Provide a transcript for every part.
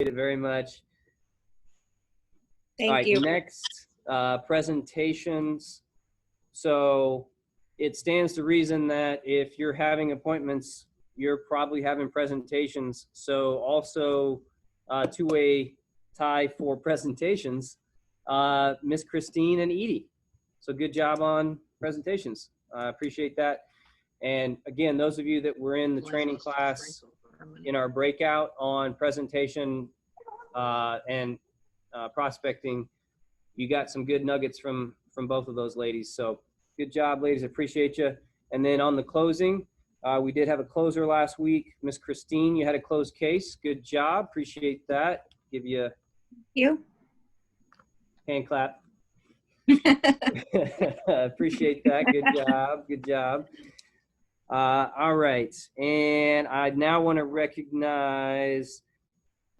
it very much. Thank All right, you. next, presentations. So it stands to reason that if you're having appointments, you're probably having presentations. So also two-way tie for presentations, Miss Christine and Edie. So good job on presentations. I appreciate that. And again, those of you that were in the training class in our breakout on presentation and prospecting, you got some good nuggets from both of those ladies. So good job, ladies. Appreciate you. And then on the closing, we did have a closer last week. Miss Christine, you had a closed case. Good job. Appreciate that. Give you a hand clap. Appreciate that. Good job. Good job. All right. And I now want to recognize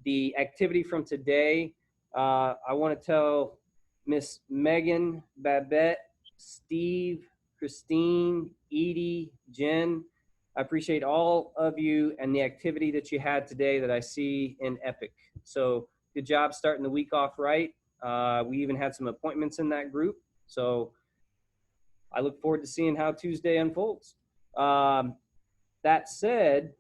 the activity from today. I want to tell Miss Megan, Babette, Steve, Christine, Edie, Jen, I appreciate all of you and the activity that you had today that I see in Epic. So good job starting the week off right. We even had some appointments in that group. So I look forward to seeing how Tuesday unfolds. That said,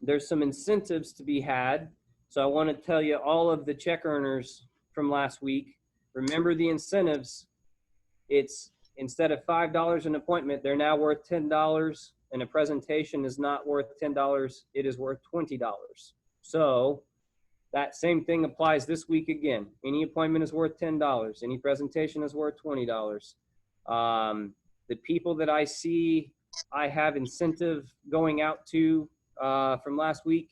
there's some incentives to be had. So I want to tell you all of the check earners from last week. Remember the incentives. It's instead of $5 an appointment, they're now worth $10, and a presentation is not worth $10. It is worth $20. So that same thing applies this week again. Any appointment is worth $10. Any presentation is worth $20. The people that I see, I have incentive going out to from last week.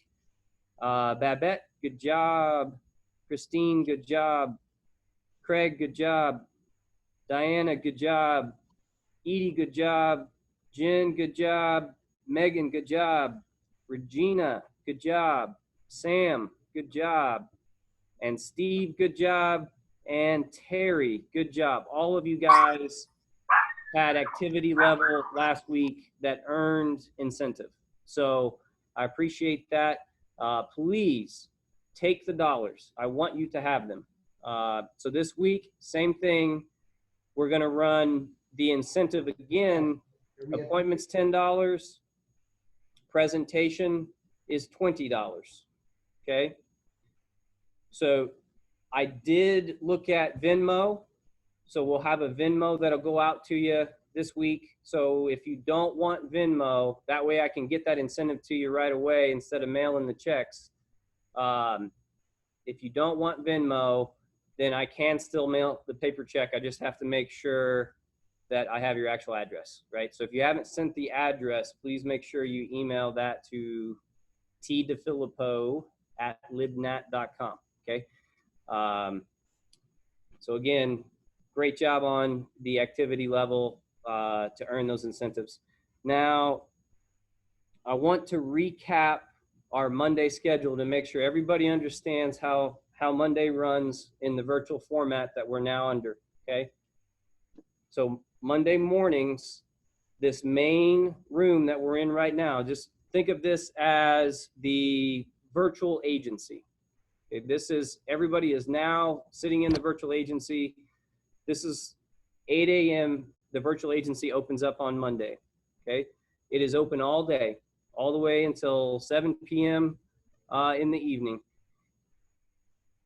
Babette, good job. Christine, good job. Craig, good job. Diana, good job. Edie, good job. Jen, good job. Megan, good job. Regina, good job. Sam, good job. And Steve, good job. And Terry, good job. All of you guys had activity level last week that earned incentive. So I appreciate that. Please take the dollars. I want you to have them. So this week, same thing. We're going to run the incentive again. Appointments $10. Presentation is $20. Okay. So I did look at Venmo. So we'll have a Venmo that'll go out to you this week. So if you don't want Venmo, that way I can get that incentive to you right away instead of mailing the checks. If you don't want Venmo, then I can still mail the paper check. I just have to make sure that I have your actual address, right? So if you haven't sent the address, please make sure you email that to tdefilippo@libnat.com, okay? So again, great job on the activity level to earn those incentives. Now, I want to recap our Monday schedule to make sure everybody understands how Monday runs in the virtual format that we're now under, okay? So Monday mornings, this main room that we're in right now, just think of this as the virtual agency. Okay? This is, everybody is now sitting in the virtual agency. This is 8 a.m. The virtual agency opens up on Monday, okay? It is open all day, all the way until 7 p.m. In the evening.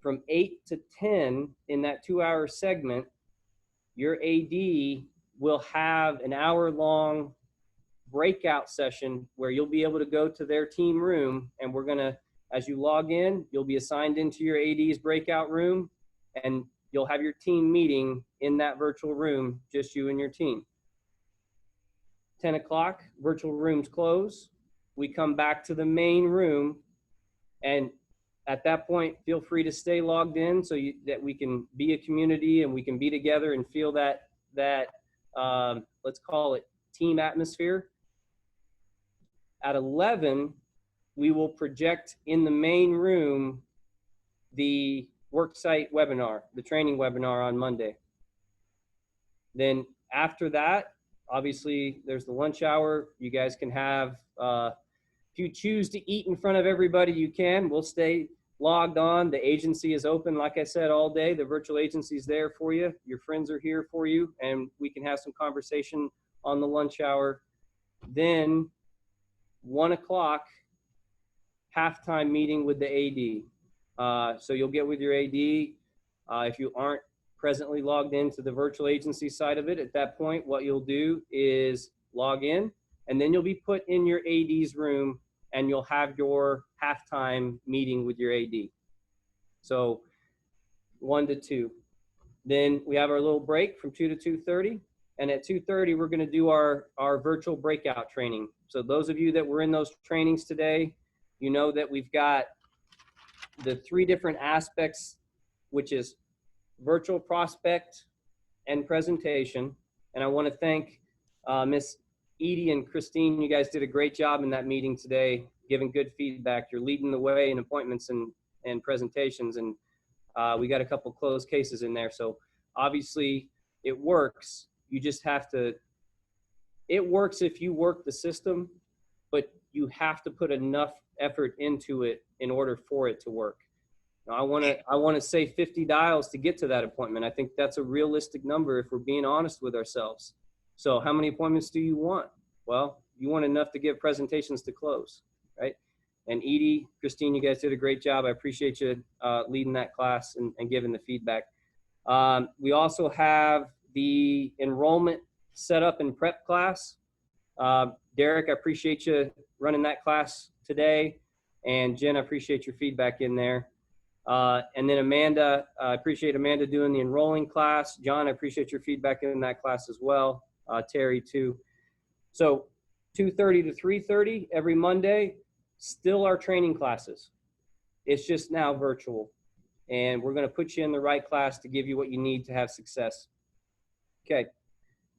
From 8 to 10 in that 2-hour segment, your AD will have an hour-long breakout session where you'll be able to go to their team room, and we're gonna, as you log in, you'll be assigned into your AD's breakout room, and you'll have your team meeting in that virtual room, just you and your team. 10 o'clock, virtual rooms close. We come back to the main room, and at that point, feel free to stay logged in so that we can be a community and we can be together and feel that let's call it team atmosphere. At 11, we will project in the main room the worksite webinar, the training webinar on Monday. Then after that, obviously there's the lunch hour. You guys can have, if you choose to eat in front of everybody, you can. We'll stay logged on, the agency is open, like I said, all day. The virtual agency is there for you. Your friends are here for you, and we can have some conversation on the lunch hour. Then 1 o'clock, halftime meeting with the AD. So you'll get with your AD. If you aren't presently logged into the virtual agency side of it, at that point, what you'll do is log in, and then you'll be put in your AD's room, and you'll have your halftime meeting with your AD. So 1 to 2. Then we have our little break from 2 to 2:30. And at 2:30, we're going to do our virtual breakout training. So those of you that were in those trainings today, you know that we've got the 3 different aspects, which is virtual prospect and presentation. And I want to thank Miss Edie and Christine. You guys did a great job in that meeting today, giving good feedback. You're leading the way in appointments and presentations. And we got a couple closed cases in there. So obviously it works. You just have to, it works if you work the system, but you have to put enough effort into it in order for it to work. Now, I want to say 50 dials to get to that appointment. I think that's a realistic number if we're being honest with ourselves. So how many appointments do you want? Well, you want enough to give presentations to close, right? And Edie, Christine, you guys did a great job. I appreciate you leading that class and giving the feedback. We also have the enrollment setup and prep class. Derek, I appreciate you running that class today. And Jen, I appreciate your feedback in there. And then Amanda, I appreciate Amanda doing the enrolling class. John, I appreciate your feedback in that class as well. Terry too. So 2:30 to 3:30 every Monday, still our training classes. It's just now virtual. And we're going to put you in the right class to give you what you need to have success. Okay.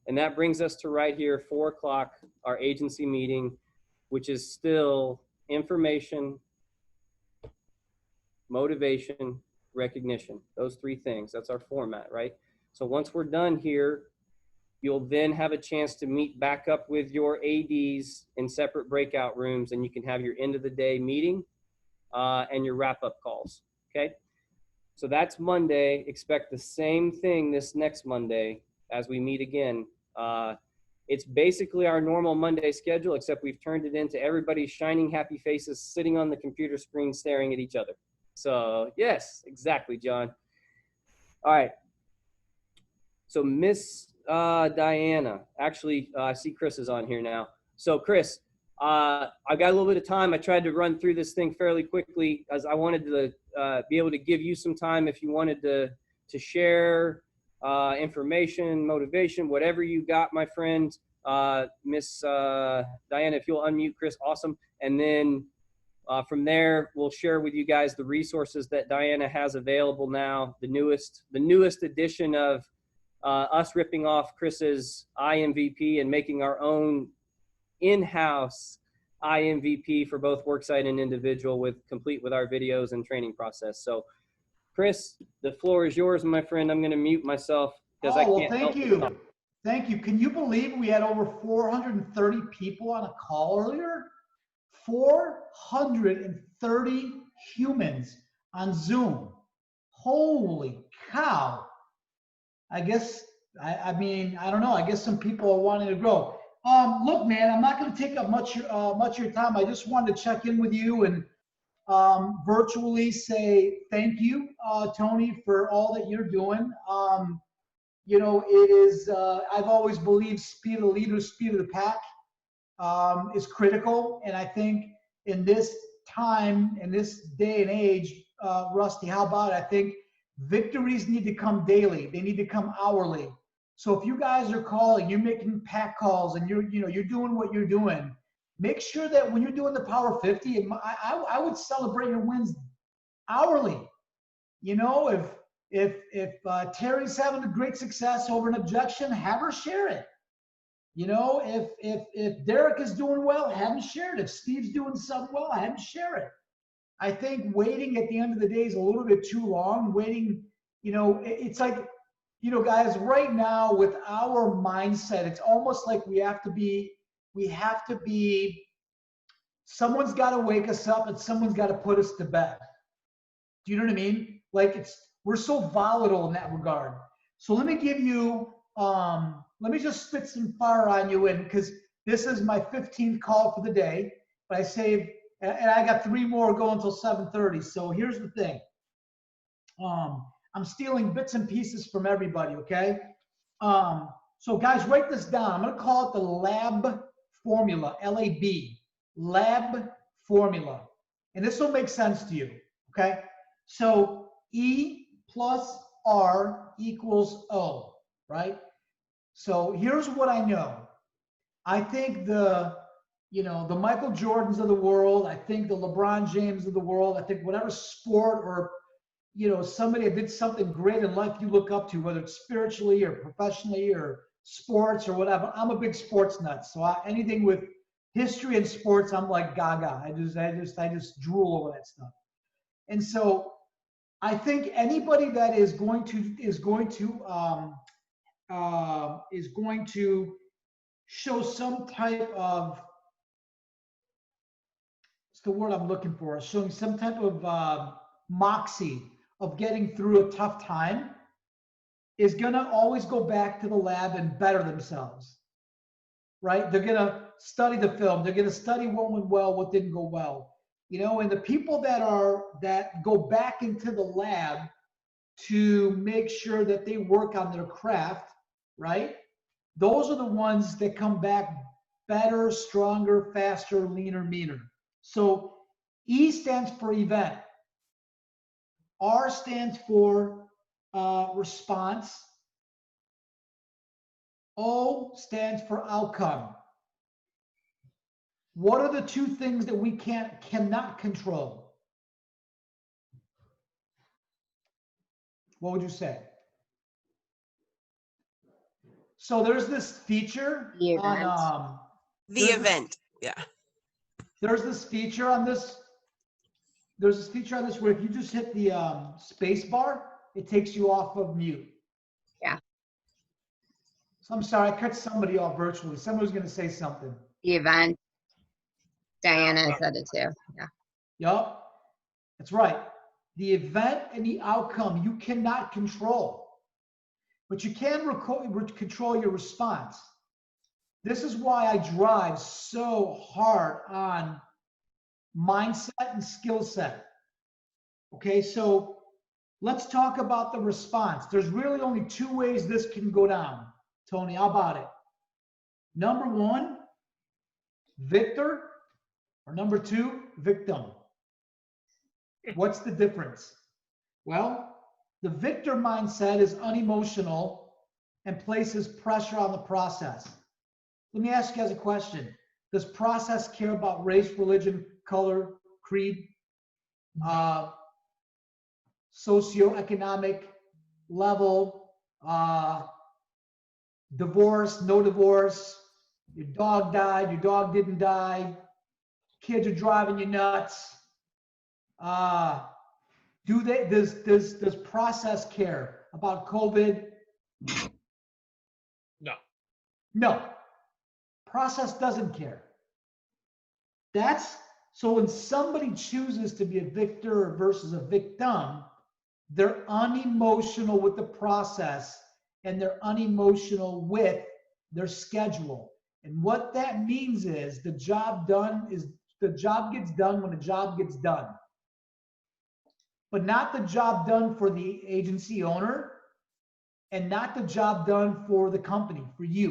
And that brings us to right here, 4 o'clock, our agency meeting, which is still information, motivation, recognition. Those 3 things. That's our format, right? So once we're done here, you'll then have a chance to meet back up with your ADs in separate breakout rooms, and you can have your end of the day meeting and your wrap-up calls, okay? So that's Monday. Expect the same thing this next Monday as we meet again. It's basically our normal Monday schedule, except we've turned it into everybody's shining happy faces sitting on the computer screen staring at each other. So yes, exactly, John. All right. So Miss Diana, actually, I see Chris is on here now. So Chris, I've got a little bit of time. I tried to run through this thing fairly quickly as I wanted to be able to give you some time if you wanted to share information, motivation, whatever you got, my friend. Miss Diana, if you'll unmute Chris, awesome. And then from there, we'll share with you guys the resources that Diana has available now, the newest edition of us ripping off Chris's IMVP and making our own in-house IMVP for both worksite and individual, complete with our videos and training process. So Chris, the floor is yours, my friend. I'm going to mute myself because I can't help myself. Thank you. Can you believe we had over 430 people on a call earlier? 430 humans on Zoom. Holy cow. I guess, I mean, I don't know. I guess some people are wanting to grow. Look, man, I'm not going to take up much of your time. I just wanted to check in with you and virtually say thank you, Tony, for all that you're doing. You know, it is, I've always believed speed of the leader, speed of the pack is critical. And I think in this time, in this day and age, Rusty, how about it? I think victories need to come daily. They need to come hourly. So if you guys are calling, you're making pack calls and you're doing what you're doing, make sure that when you're doing the Power 50, I would celebrate your wins hourly. You know, if Terry's having a great success over an objection, have her share it. You know, if Derek is doing well, have him share it. If Steve's doing something well, have him share it. I think waiting at the end of the day is a little bit too long. Waiting, you know, it's like, you know, guys, right now with our mindset, it's almost like we have to be, someone's got to wake us up and someone's got to put us to bed. Do you know what I mean? Like we're so volatile in that regard. So let me give you, let me just spit some fire on you in, because this is my 15th call for the day, but I saved, and I got 3 more going until 7:30. So here's the thing. I'm stealing bits and pieces from everybody, okay? So guys, write this down. I'm gonna call it the lab formula, L-A-B, lab formula. And this will make sense to you, okay? So E plus R equals O, right? So here's what I know. I think the Michael Jordans of the world, I think the LeBron James of the world, I think whatever sport or, somebody that did something great in life you look up to, whether it's spiritually or professionally or sports or whatever. I'm a big sports nut. So anything with history and sports, I'm like gaga. I just drool over that stuff. And so I think anybody that is going to show some type of, what's the word I'm looking for? Showing some type of moxie of getting through a tough time is going to always go back to the lab and better themselves, right? They're going to study the film. They're going to study what went well, what didn't go well. And the people that go back into the lab to make sure that they work on their craft, right? Those are the ones that come back better, stronger, faster, leaner, meaner. So E stands for event. R stands for response. O stands for outcome. What are the 2 things that we cannot control? What would you say? So there's this feature on the event. Yeah. There's this feature on this. There's this feature on this where if you just hit the space bar, it takes you off of mute. Yeah. So I'm sorry, I cut somebody off virtually. Someone was going to say something. The event. Diana said it too. Yeah. Yup. That's right. The event and the outcome you cannot control, but you can control your response. This is why I drive so hard on mindset and skill set. Okay, so let's talk about the response. There's really only 2 ways this can go down. Tony, how about it? Number 1, victor, or number 2, victim. What's the difference? Well, the victor mindset is unemotional and places pressure on the process. Let me ask you guys a question. Does process care about race, religion, color, creed, socioeconomic level, divorce, no divorce, your dog died, your dog didn't die, kids are driving you nuts? Does process care about COVID? No. No. Process doesn't care. So when somebody chooses to be a victor versus a victim, they're unemotional with the process and they're unemotional with their schedule. And what that means is the job gets done when the job gets done. But not the job done for the agency owner and not the job done for the company, for you.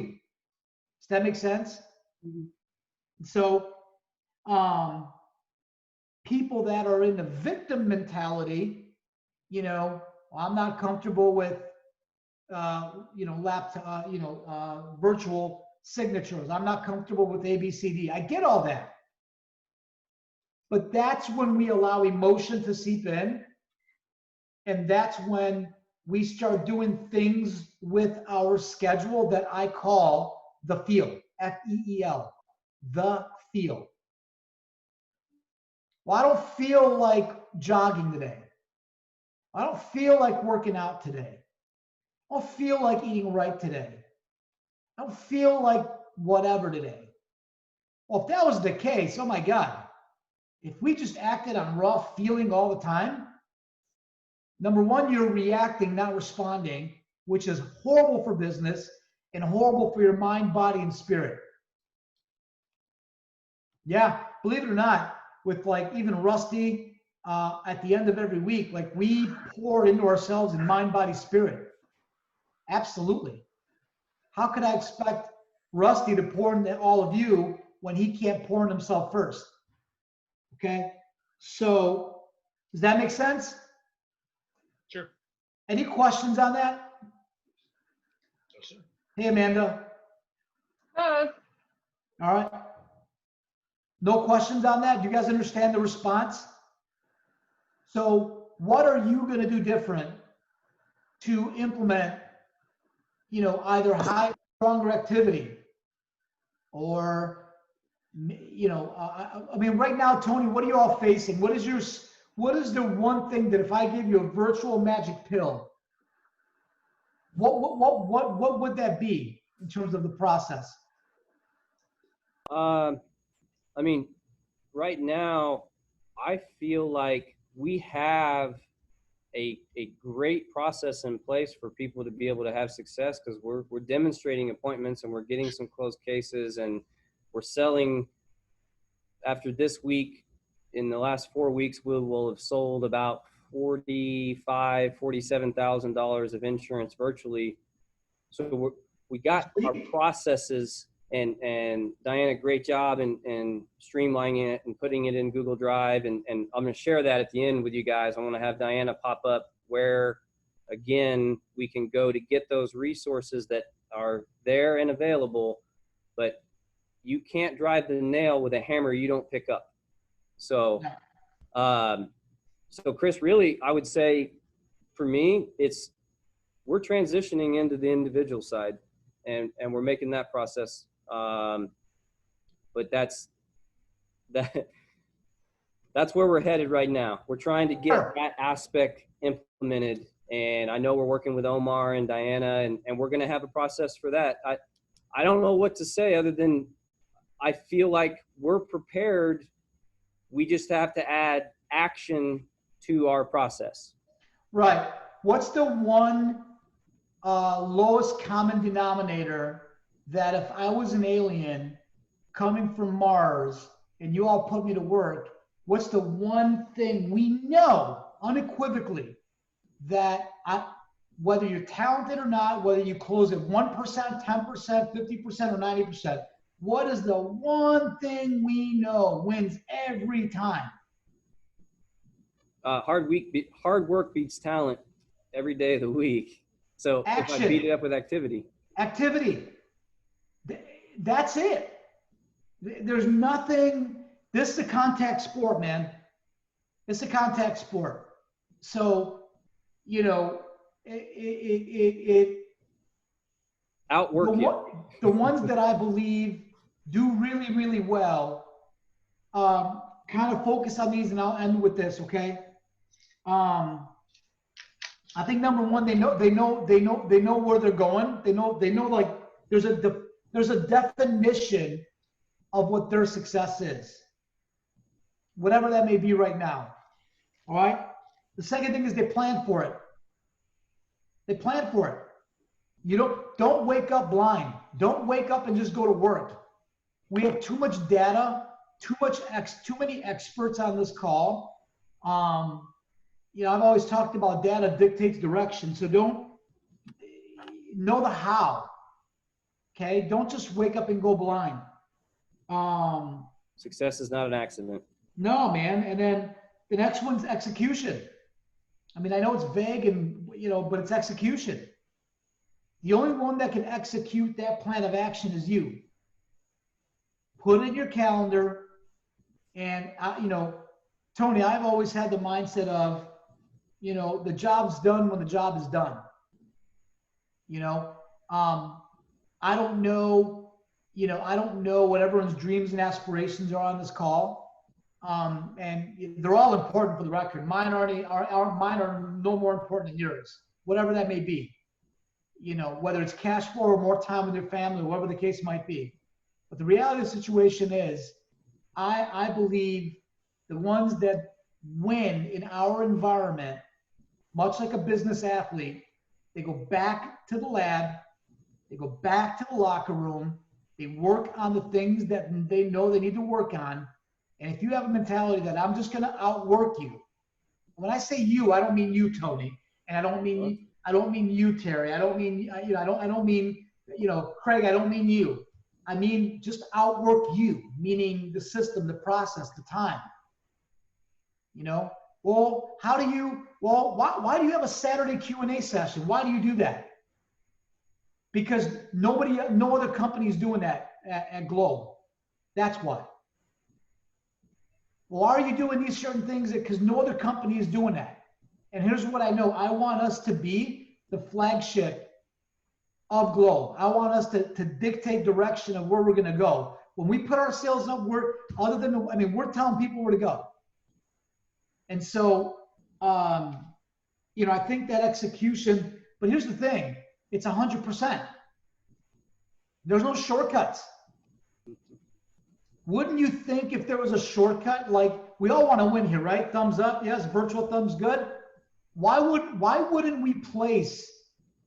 Does that make sense? Mm-hmm. So people that are in the victim mentality, I'm not comfortable with, virtual signatures. I'm not comfortable with ABCD. I get all that. But that's when we allow emotion to seep in. And that's when we start doing things with our schedule that I call the feel, F-E-E-L, the feel. Well, I don't feel like jogging today. I don't feel like working out today. I don't feel like eating right today. I don't feel like whatever today. Well, if that was the case, oh my God, if we just acted on raw feeling all the time, Number one, you're reacting, not responding, which is horrible for business and horrible for your mind, body, and spirit. Yeah, believe it or not, with like even Rusty, at the end of every week, like we pour into ourselves in mind, body, spirit. Absolutely. How could I expect Rusty to pour into all of you when he can't pour in himself first? Okay. So does that make sense? Sure. Any questions on that? No, sir. Hey, Amanda. Oh, All right. No questions on that? Do you guys understand the response? So what are you going to do different to implement, either higher, stronger activity or, I mean, right now, Tony, what are you all facing? What is the one thing that if I give you a virtual magic pill, what would that be in terms of the process? I mean, right now, I feel like we have a great process in place for people to be able to have success, because we're demonstrating appointments and we're getting some closed cases, and we're selling. After this week, in the last 4 weeks, we will have sold about $47,000 of insurance virtually. So we got our processes, and Diana, great job in streamlining it and putting it in Google Drive. And I'm going to share that at the end with you guys. I want to have Diana pop up where, again, we can go to get those resources that are there and available, but you can't drive the nail with a hammer you don't pick up. So, so Chris, really, I would say for me, we're transitioning into the individual side, and we're making that process. But that's where we're headed right now. We're trying to get that aspect implemented, and I know we're working with Omar and Diana, and we're going to have a process for that. I don't know what to say other than I feel like we're prepared. We just have to add action to our process. Right. What's the one lowest common denominator that if I was an alien coming from Mars and you all put me to work, what's the one thing we know unequivocally that whether you're talented or not, whether you close at 1%, 10%, 50%, or 90%, what is the one thing we know wins every time? Hard work beats talent every day of the week. So Action. If I beat it up with activity. That's it. There's nothing. This is a contact sport, man. It's a contact sport. So, Outwork the ones that I believe do really, really well, kind of focus on these, and I'll end with this, okay? I think number one, they know where they're going. They know like there's a definition of what their success is, whatever that may be right now. All right. The second thing is they plan for it. They plan for it. You don't wake up blind. Don't wake up and just go to work. We have too much data, too many experts on this call. I've always talked about data dictates direction. So don't know the how. Okay. Don't just wake up and go blind. Success is not an accident. No, man. And then the next one's execution. I mean, I know it's vague and, but it's execution. The only one that can execute that plan of action is you. Put it in your calendar. And, Tony, I've always had the mindset of, the job's done when the job is done. I don't know, I don't know what everyone's dreams and aspirations are on this call. And they're all important for the record. Mine are no more important than yours, whatever that may be. Whether it's cash flow or more time with your family, whatever the case might be. But the reality of the situation is, I believe the ones that win in our environment much like a business athlete, they go back to the lab, they go back to the locker room, they work on the things that they know they need to work on. And if you have a mentality that I'm just going to outwork you, when I say you, I don't mean you, Tony, and I don't mean you, Terry. I don't mean I don't mean Craig. I don't mean you. I mean just outwork you, meaning the system, the process, the time. Well, why do you have a Saturday Q&A session? Why do you do that? Because no other company is doing that at Globe. That's why. Well, are you doing these certain things? Because no other company is doing that. And here's what I know. I want us to be the flagship of Globe. I want us to dictate direction of where we're going to go. When we put our sales up, we're telling people where to go. And so, I think that execution, but here's the thing. It's 100%. There's no shortcuts. Wouldn't you think if there was a shortcut, like we all want to win here, right? Thumbs up, yes, virtual thumbs good. Why wouldn't we place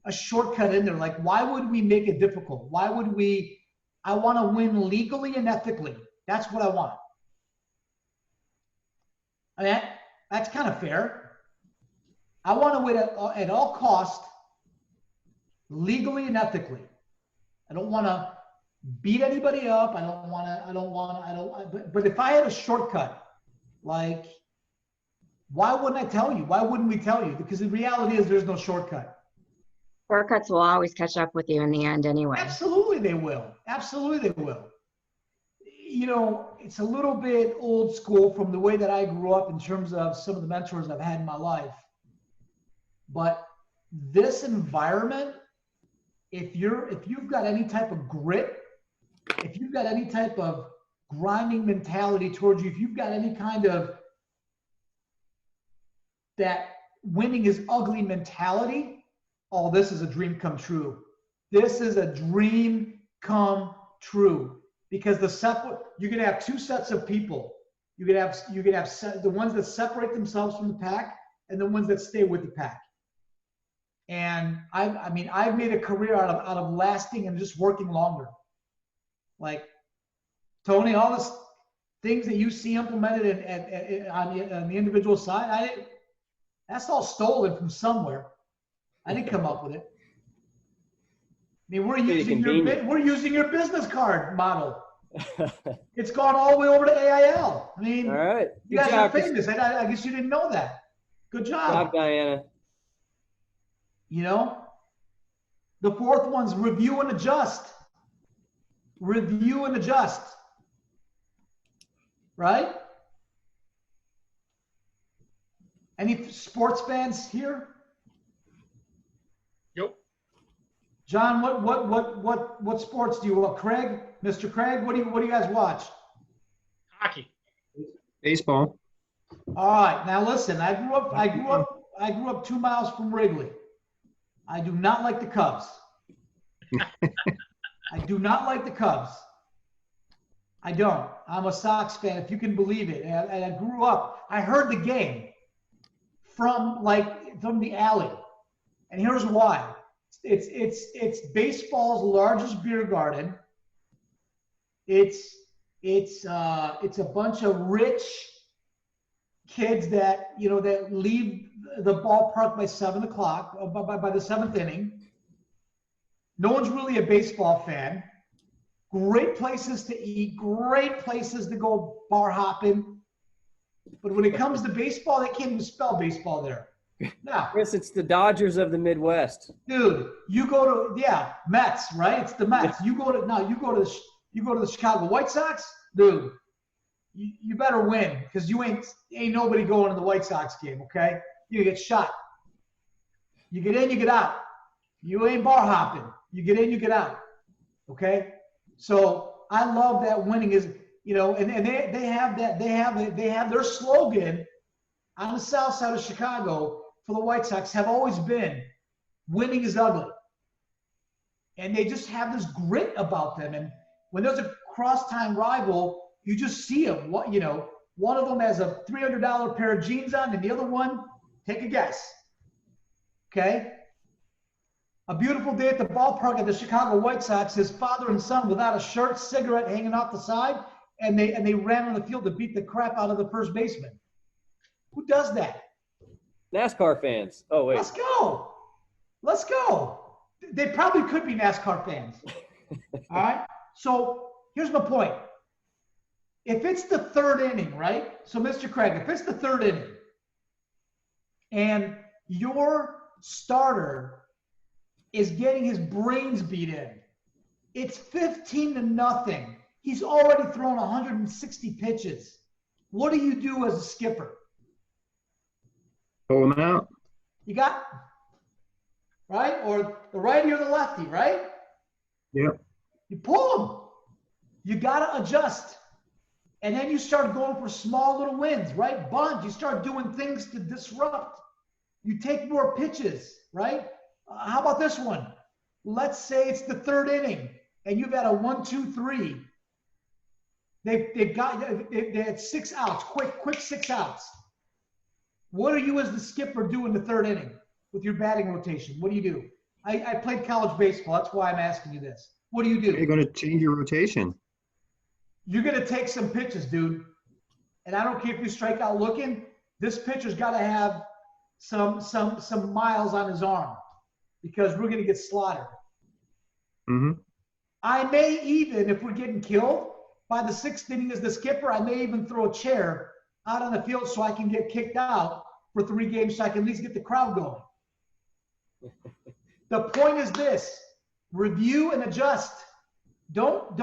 a shortcut in there? Like, why would we make it difficult? I want to win legally and ethically. That's what I want. I mean, that's kind of fair. I want to win at all cost, legally and ethically. I don't want to beat anybody up. But if I had a shortcut, like, why wouldn't I tell you? Why wouldn't we tell you? Because the reality is there's no shortcut. Shortcuts will always catch up with you in the end anyway. Absolutely they will. Absolutely they will. It's a little bit old school from the way that I grew up in terms of some of the mentors I've had in my life. But this environment, if you've got any type of grit, if you've got any type of grinding mentality towards you, if you've got any kind of that winning is ugly mentality, oh, this is a dream come true. This is a dream come true. Because you're gonna have two sets of people. You're gonna have the ones that separate themselves from the pack and the ones that stay with the pack. And I've made a career out of lasting and just working longer. Like Tony, all the things that you see implemented on the individual side, that's all stolen from somewhere. I didn't come up with it. I mean, we're using your business card model. It's gone all the way over to AIL. I mean, all right. You guys are famous. I guess you didn't know that. Good job. Good job, Diana. The fourth one's review and adjust. Review and adjust. Right? Any sports fans here? Yep. John, what sports do you watch? Craig, Mr. Craig, what do you guys watch? Hockey. Baseball. All right, now listen. I grew up 2 miles from Wrigley. I do not like the Cubs. I do not like the Cubs. I don't. I'm a Sox fan, if you can believe it. And I grew up. I heard the game from the alley, and here's why. It's baseball's largest beer garden. It's a bunch of rich kids that leave the ballpark by 7 o'clock, by the seventh inning. No one's really a baseball fan. Great places to eat, great places to go bar hopping. But when it comes to baseball, they can't even spell baseball there. No. Chris, it's the Dodgers of the Midwest. Dude, you go to Mets, right? It's the Mets. You go to the Chicago White Sox, dude. You better win, because you ain't nobody going to the White Sox game, okay? You get shot. You get in, you get out. You ain't bar hopping. You get in, you get out. Okay? So I love that winning is, and they have their slogan on the south side of Chicago for the White Sox have always been winning is ugly. And they just have this grit about them. And when there's a cross-time rival, you just see them. One of them has a $300 pair of jeans on, and the other one, take a guess. Okay? A beautiful day at the ballpark at the Chicago White Sox, his father and son without a shirt, cigarette hanging off the side, and they ran on the field to beat the crap out of the first baseman. Who does that? NASCAR fans. Oh, wait. Let's go. Let's go. They probably could be NASCAR fans. All right? So here's my point. If it's the third inning, right? So, Mr. Craig, if it's the third inning and your starter is getting his brains beat in, it's 15-0. He's already thrown 160 pitches. What do you do as a skipper? Pull him out. You got, right? Or the righty or the lefty, right? Yep. You pull them. You got to adjust. And then you start going for small little wins, right? Bunt. You start doing things to disrupt. You take more pitches, right? How about this one? Let's say it's the third inning and you've had a 1-2-3. They had 6 outs, quick 6 outs. What do you as the skipper do in the third inning with your batting rotation? What do you do? I played college baseball. That's why I'm asking you this. What do you do? You're going to change your rotation. You're going to take some pitches, dude. And I don't care if you strike out looking. This pitcher's got to have some miles on his arm because we're going to get slaughtered. Mm-hmm. I may even, if we're getting killed by the 6th inning as the skipper, I may even throw a chair out on the field so I can get kicked out for 3 games so I can at least get the crowd going. The point is this: review and adjust. Don't,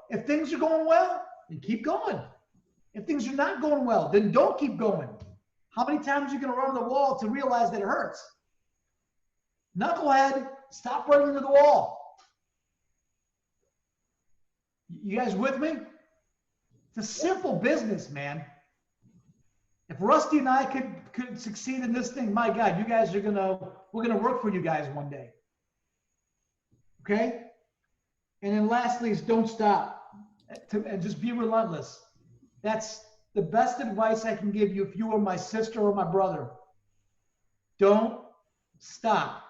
if things are going well, then keep going. If things are not going well, then don't keep going. How many times are you going to run into the wall to realize that it hurts? Knucklehead, stop running into the wall. You guys with me? It's a simple business, man. If Rusty and I could succeed in this thing, my God, you guys we're gonna work for you guys one day. Okay? And then lastly is don't stop and just be relentless. That's the best advice I can give you if you were my sister or my brother. Don't stop.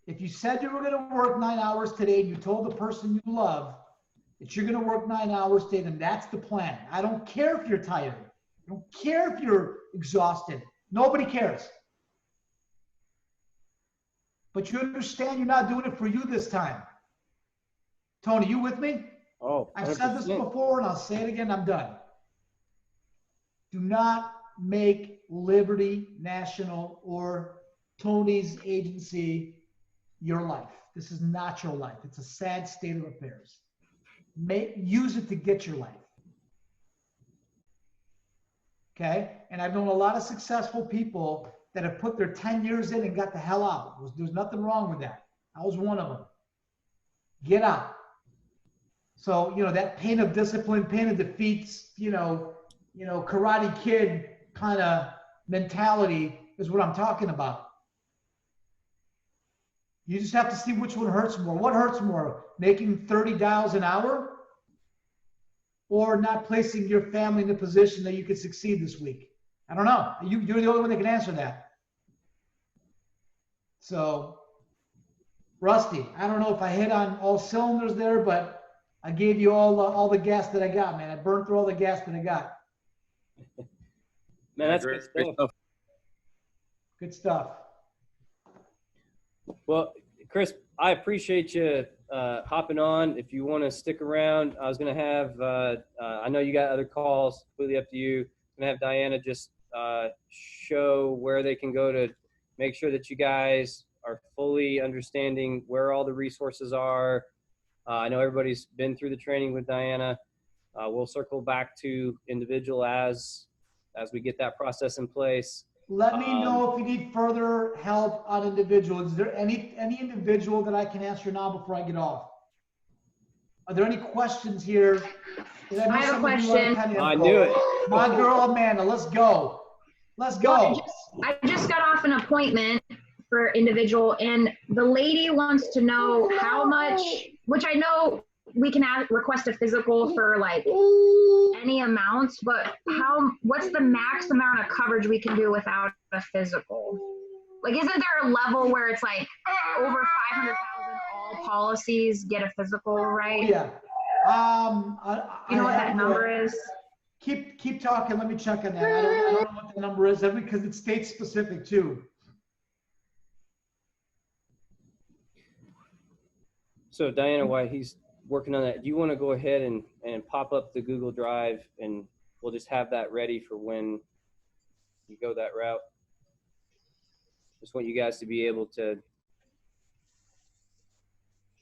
If you said you were going to work 9 hours today and you told the person you love that you're going to work 9 hours today, then that's the plan. I don't care if you're tired. I don't care if you're exhausted. Nobody cares. But you understand you're not doing it for you this time. Tony, you with me? Oh, I've said this 100%. before and I'll say it again. I'm done. Do not make Liberty National or Tony's agency your life. This is not your life. It's a sad state of affairs. Use it to get your life. Okay? And I've known a lot of successful people that have put their 10 years in and got the hell out. There's nothing wrong with that. I was one of them. Get out. So, that pain of discipline, pain of defeats, Karate Kid kind of mentality is what I'm talking about. You just have to see which one hurts more. What hurts more? Making 30 dials an hour or not placing your family in a position that you could succeed this week? I don't know. You're the only one that can answer that. So, Rusty, I don't know if I hit on all cylinders there, but I gave you all the gas that I got, man. I burned through all the gas that I got. Man, that's Great good stuff. Good stuff. Well, Chris, I appreciate you hopping on. If you want to stick around, I was going to have, I know you got other calls, completely up to you. I'm going to have Diana just show where they can go to make sure that you guys are fully understanding where all the resources are. I know everybody's been through the training with Diana. We'll circle back to individual as we get that process in place. Let me know if you need further help on individuals. Is there any individual that I can answer now before I get off? Are there any questions here? Did I miss have a something you wanted question. to I knew it. My girl Amanda, let's go. Let's Well, go. I just got off an appointment for individual, and the lady wants to know how much, which I know we can request a physical for like any amounts, but what's the max amount of coverage we can do without a physical? Like, isn't there a level where it's like over 500,000, all policies get a physical, right? Yeah. You know what I that have number to- is? Keep talking. Let me check on that. I don't know what the number is because it's state specific too. So Diana, while he's working on that, do you want to go ahead and pop up the Google Drive, and we'll just have that ready for when you go that route? Just want you guys to be able to,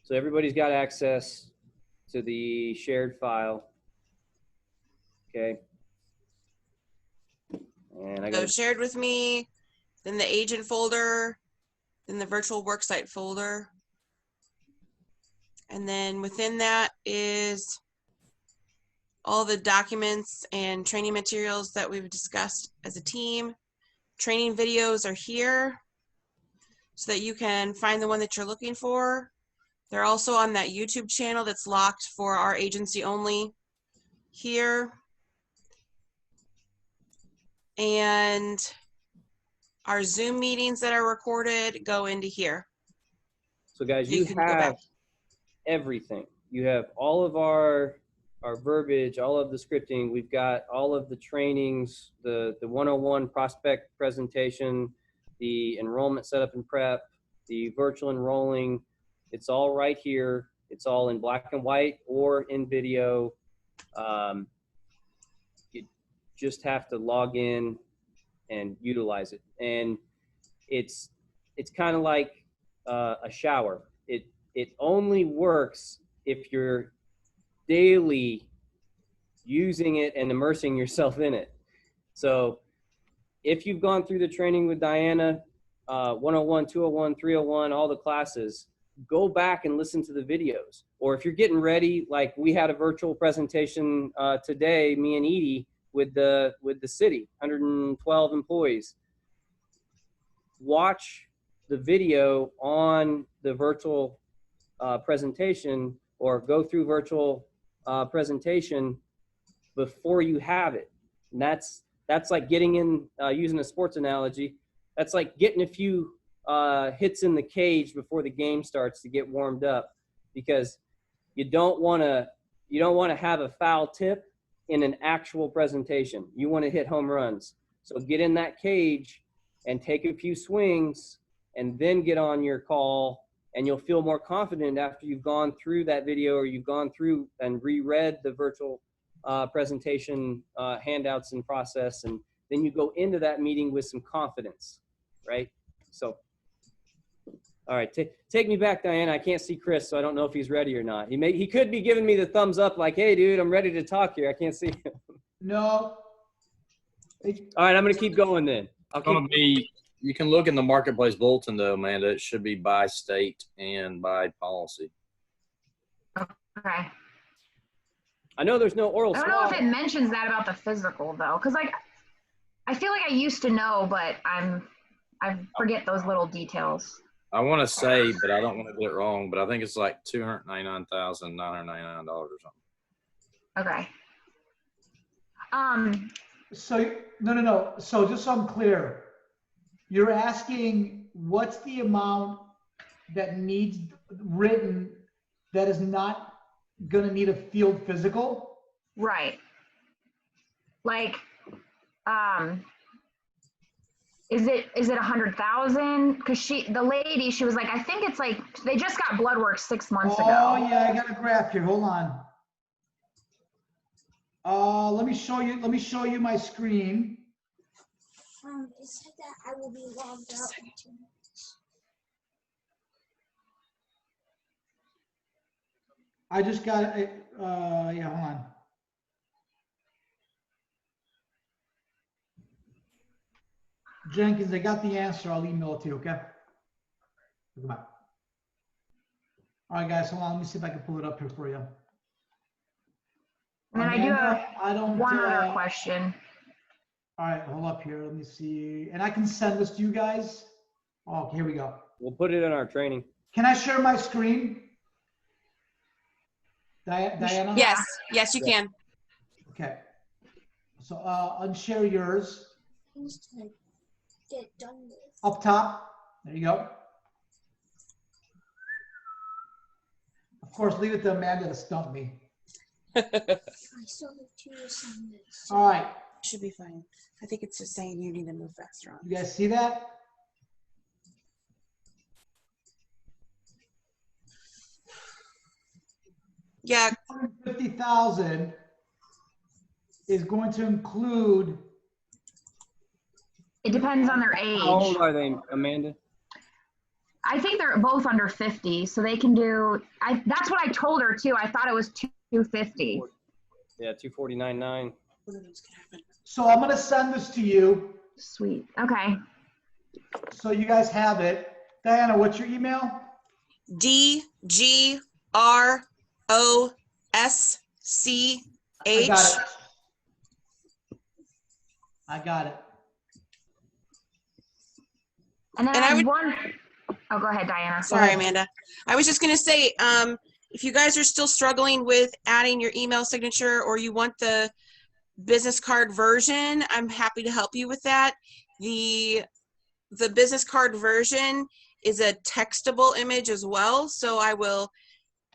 so everybody's got access to the shared file. Okay. And I So got shared with me, then the agent folder, then the virtual worksite folder. And then within that is all the documents and training materials that we've discussed as a team. Training videos are here so that you can find the one that you're looking for. They're also on that YouTube channel that's locked for our agency only here. And our Zoom meetings that are recorded go into here. So guys, You you can go have back. everything. You have all of our verbiage, all of the scripting. We've got all of the trainings, the 101 prospect presentation, the enrollment setup and prep, the virtual enrolling. It's all right here. It's all in black and white or in video. You just have to log in and utilize it. And it's kind of like a shower. It only works if you're daily using it and immersing yourself in it. So if you've gone through the training with Diana, 101, 201, 301, all the classes, go back and listen to the videos. Or if you're getting ready, like we had a virtual presentation today, me and Edie, with the city, 112 employees. Watch the video on the virtual presentation, or go through virtual presentation before you have it. And that's like getting in, using a sports analogy, that's like getting a few hits in the cage before the game starts to get warmed up, because you don't want to have a foul tip in an actual presentation. You want to hit home runs. So get in that cage and take a few swings and then get on your call, and you'll feel more confident after you've gone through that video, or you've gone through and reread the virtual presentation handouts and process, and then you go into that meeting with some confidence, right? So, all right, take me back, Diana. I can't see Chris, so I don't know if he's ready or not. He could be giving me the thumbs up like, hey, dude, I'm ready to talk here. I can't see him. No. All right, I'm going to keep going then. It's gonna be, you can look in the marketplace bulletin though, Amanda. It should be by state and by policy. Okay. I know there's no oral I don't know swab. if it mentions that about the physical though, because like I feel like I used to know, but I forget those little details. I want to say, but I don't want to get it wrong, but I think it's like $299,999 or something. Okay. So no. So just so I'm clear, you're asking what's the amount that needs written that is not going to need a field physical? Right. Like, is it 100,000? Because the lady, she was like, I think it's like they just got blood work 6 months Oh ago. yeah, I got a graph here. Hold on. Let me show you my screen. It said that I will be logged out in 2 minutes. I just got it. Yeah, hold on. Jenkins, I got the answer. I'll email it to you, okay? Come on. All right, guys, hold on. Let me see if I can pull it up here for you. And then I do Amanda, I don't, one other question. all right, hold up here. Let me see. And I can send this to you guys. Oh, here we go. We'll put it in our training. Can I share my screen? Diana? Yes, you can. Okay. So unshare yours. Things to get done with. Up top. There you go. Of course, leave it to Amanda to stump me. I saw the two assignments. All right, Should be fine. I think it's just saying you need to move faster on. you guys see that? Yeah, 50,000 is going to include, It depends on their How old age. are they, Amanda? I think they're both under 50, so they can do, that's what I told her too. I thought it was 250. Yeah, 249.9. one of those can happen. so I'm gonna send this to you, Sweet. Okay. so you guys have it. Diana, what's your email? DGROSCH. I got it. And then And I I would- one, oh, go ahead, Diana. Go Sorry, ahead. Amanda. I was just going to say, if you guys are still struggling with adding your email signature or you want the business card version, I'm happy to help you with that. The business card version is a textable image as well. So I will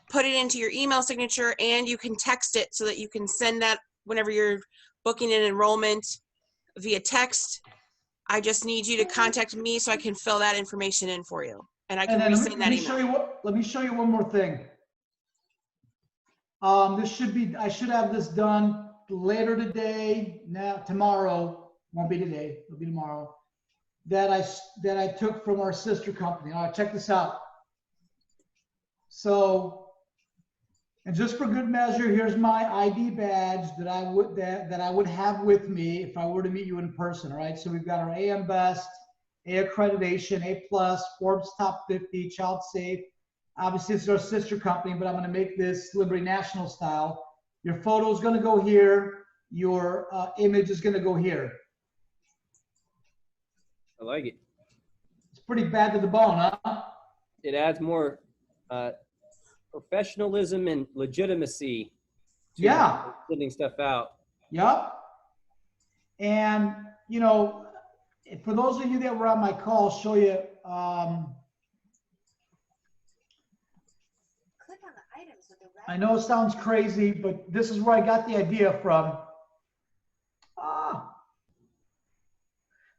put it into your email signature and you can text it so that you can send that whenever you're booking an enrollment via text. I just need you to contact me so I can fill that information in for you. And I can And then resend that email. let me show you one more thing. I should have this done later today, tomorrow, won't be today, it'll be tomorrow, that I took from our sister company. All right, check this out. So, and just for good measure, here's my ID badge that I would have with me if I were to meet you in person. All right, so we've got our AM Best, A accreditation, A+, Forbes Top 50, Child Safe. Obviously, it's our sister company, but I'm going to make this Liberty National style. Your photo is going to go here. Your image is going to go here. I like it. It's pretty bad to the bone, huh? It adds more professionalism and legitimacy to Yeah. sending stuff out. Yep. And, you know, for those of you that were on my call, I'll show you. Click on the items with the red. I know it sounds crazy, but this is where I got the idea from.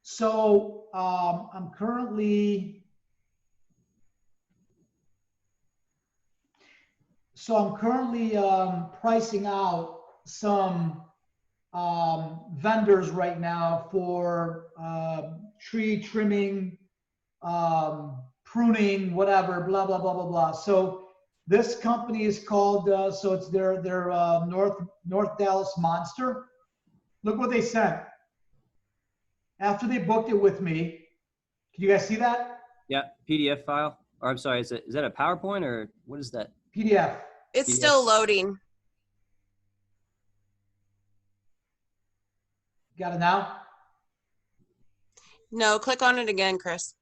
So I'm currently pricing out some vendors right now for tree trimming, pruning, whatever, blah, blah, blah, blah, blah. So this company is called, so it's their North Dallas Monster. Look what they sent. After they booked it with me, can you guys see that? Yeah, PDF file. Or I'm sorry, is that a PowerPoint or what is that? PDF. It's Yes. still loading. Got it now? No, click on it again, Chris.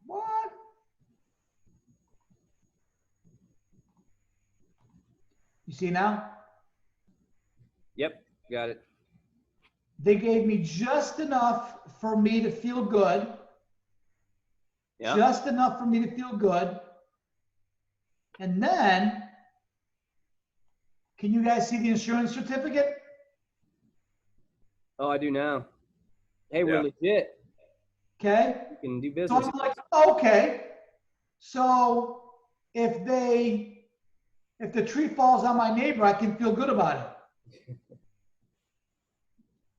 What? You see now? Yep, got it. They gave me just enough for me to feel good. Yeah. Just enough for me to feel good. And then, can you guys see the insurance certificate? Oh, I do now. Hey, we're Yeah. legit. Okay. We can do So business. I'm like, okay. So if the tree falls on my neighbor, I can feel good about it.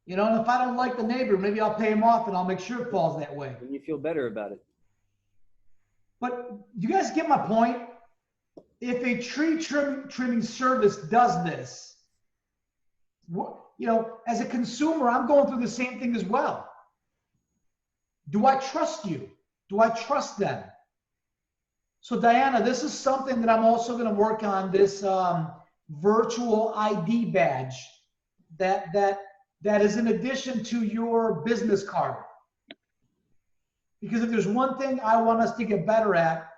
You know, and if I don't like the neighbor, maybe I'll pay him off and I'll make sure it falls that way. And you feel better about it. But you guys get my point? If a tree trimming service does this, you know, as a consumer, I'm going through the same thing as well. Do I trust you? Do I trust them? So Diana, this is something that I'm also going to work on, this virtual ID badge that is in addition to your business card. Because if there's one thing I want us to get better at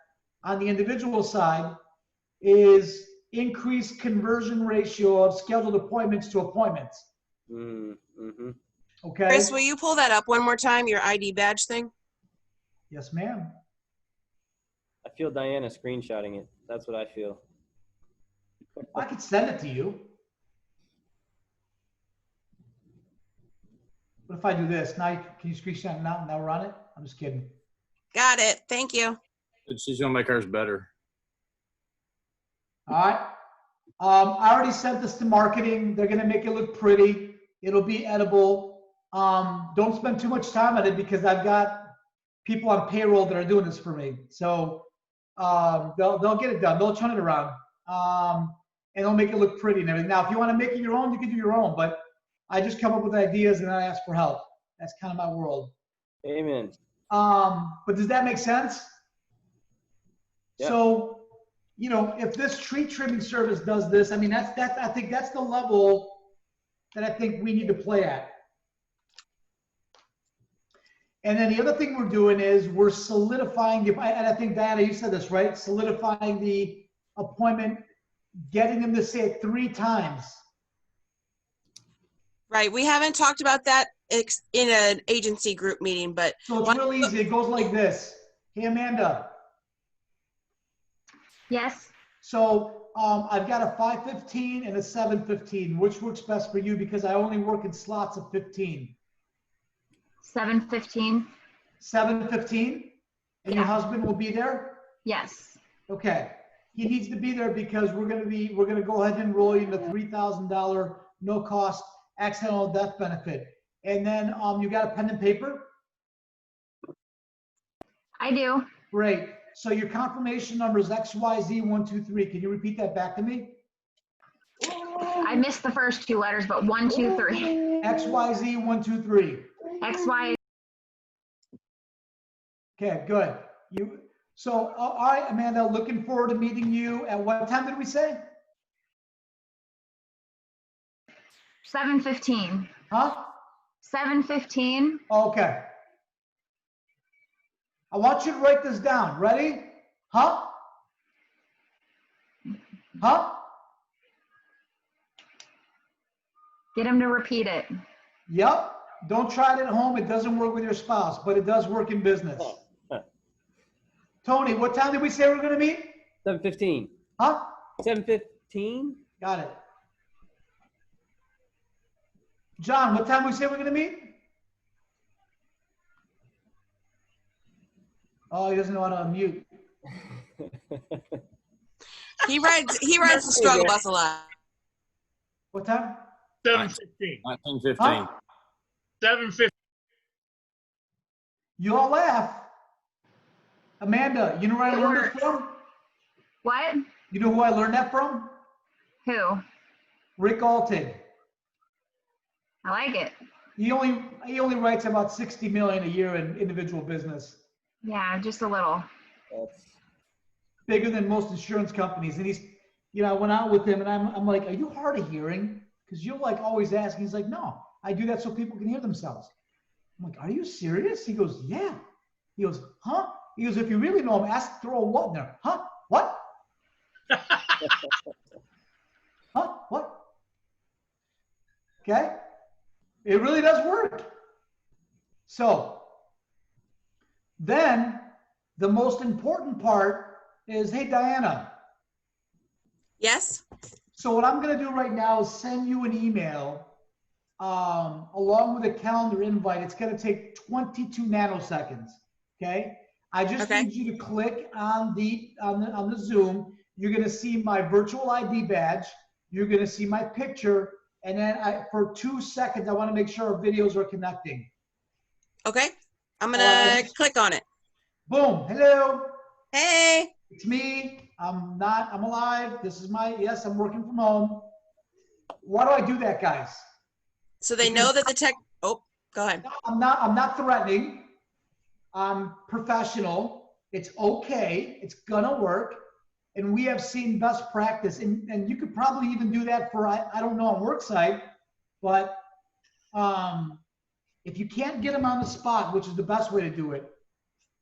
on the individual side is increase conversion ratio of scheduled appointments to appointments. Mm-hmm. Okay? Chris, will you pull that up one more time, your ID badge thing? Yes, ma'am. I feel Diana screenshotting it. That's what I feel. I could send it to you. What if I do this? Now, can you screenshot it now? Now run it? I'm just kidding. Got it. Thank you. She's gonna make hers better. All right. I already sent this to marketing. They're going to make it look pretty. It'll be edible. Don't spend too much time on it because I've got people on payroll that are doing this for me. So they'll get it done. They'll turn it around. And they'll make it look pretty and everything. Now, if you want to make it your own, you can do your own. But I just come up with ideas and I ask for help. That's kind of my world. Amen. But does that make sense? Yeah. So, you know, if this tree trimming service does this, I mean, I think that's the level that I think we need to play at. And then the other thing we're doing is we're solidifying, and I think, Diana, you said this, right? Solidifying the appointment, getting them to say it 3 times. Right. We haven't talked about that in an agency group meeting, but So it's real easy. It goes like this. Hey, Amanda. Yes. So I've got a 5:15 and a 7:15. Which works best for you? Because I only work in slots of 15. 7:15. 7:15? And your husband will be there? Yes. Okay. He needs to be there because we're gonna go ahead and enroll you in the $3,000 no cost accidental death benefit. And then you got a pen and paper? I do. Great. So your confirmation number is XYZ123. Can you repeat that back to me? I missed the first 2 letters, but 1, 2, 3. XYZ123. XY. Okay, good. So all right, Amanda, looking forward to meeting you. At what time did we say? 7:15. Huh? 7:15. Okay. I want you to write this down. Ready? Huh? Huh? Get him to repeat it. Yep. Don't try it at home. It doesn't work with your spouse, but it does work in business. Tony, what time did we say we're going to meet? 7:15. Huh? 7:15. Got it. John, what time we say we're going to meet? Oh, he doesn't know how to unmute. he rides the struggle bus a lot. What time? 7:15. 1915. Huh? 7:15. You all laugh. Amanda, you know where I learned this from? What? You know who I learned that from? Who? Rick Altig. I like it. He only writes about 60 million a year in individual business. Yeah, just a little. That's Bigger than most insurance companies. And he's, you know, I went out with him and I'm like, are you hard of hearing? Because you're like always asking. He's like, no, I do that so people can hear themselves. I'm like, are you serious? He goes, yeah. He goes, huh? He goes, if you really know him, ask throw a what in there. Huh? What? Huh? What? Okay? It really does work. So then the most important part is, hey, Diana. Yes. So what I'm going to do right now is send you an email along with a calendar invite. It's going to take 22 nanoseconds. Okay. I just need you to click on the Zoom. You're going to see my virtual ID badge. You're going to see my picture. And then for 2 seconds, I want to make sure our videos are connecting. Okay. I'm going to click on it. Boom. Hello. Hey. It's me. I'm alive. This is yes, I'm working from home. Why do I do that, guys? So they know that oh, go ahead. I'm not threatening. I'm professional. It's okay. It's gonna work. And we have seen best practice. And you could probably even do that for, I don't know, on worksite, but if you can't get them on the spot, which is the best way to do it,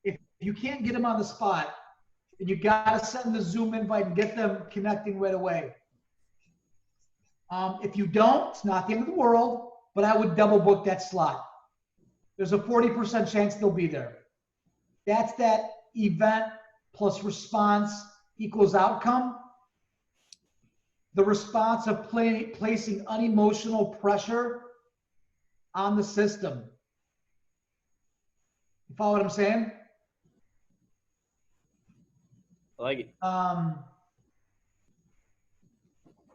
if you can't get them on the spot, then you gotta send the Zoom invite and get them connecting right away. If you don't, it's not the end of the world. but I would double book that slot. There's a 40% chance they'll be there. That's that event plus response equals outcome. The response of placing unemotional pressure on the system. You follow what I'm saying? I like it.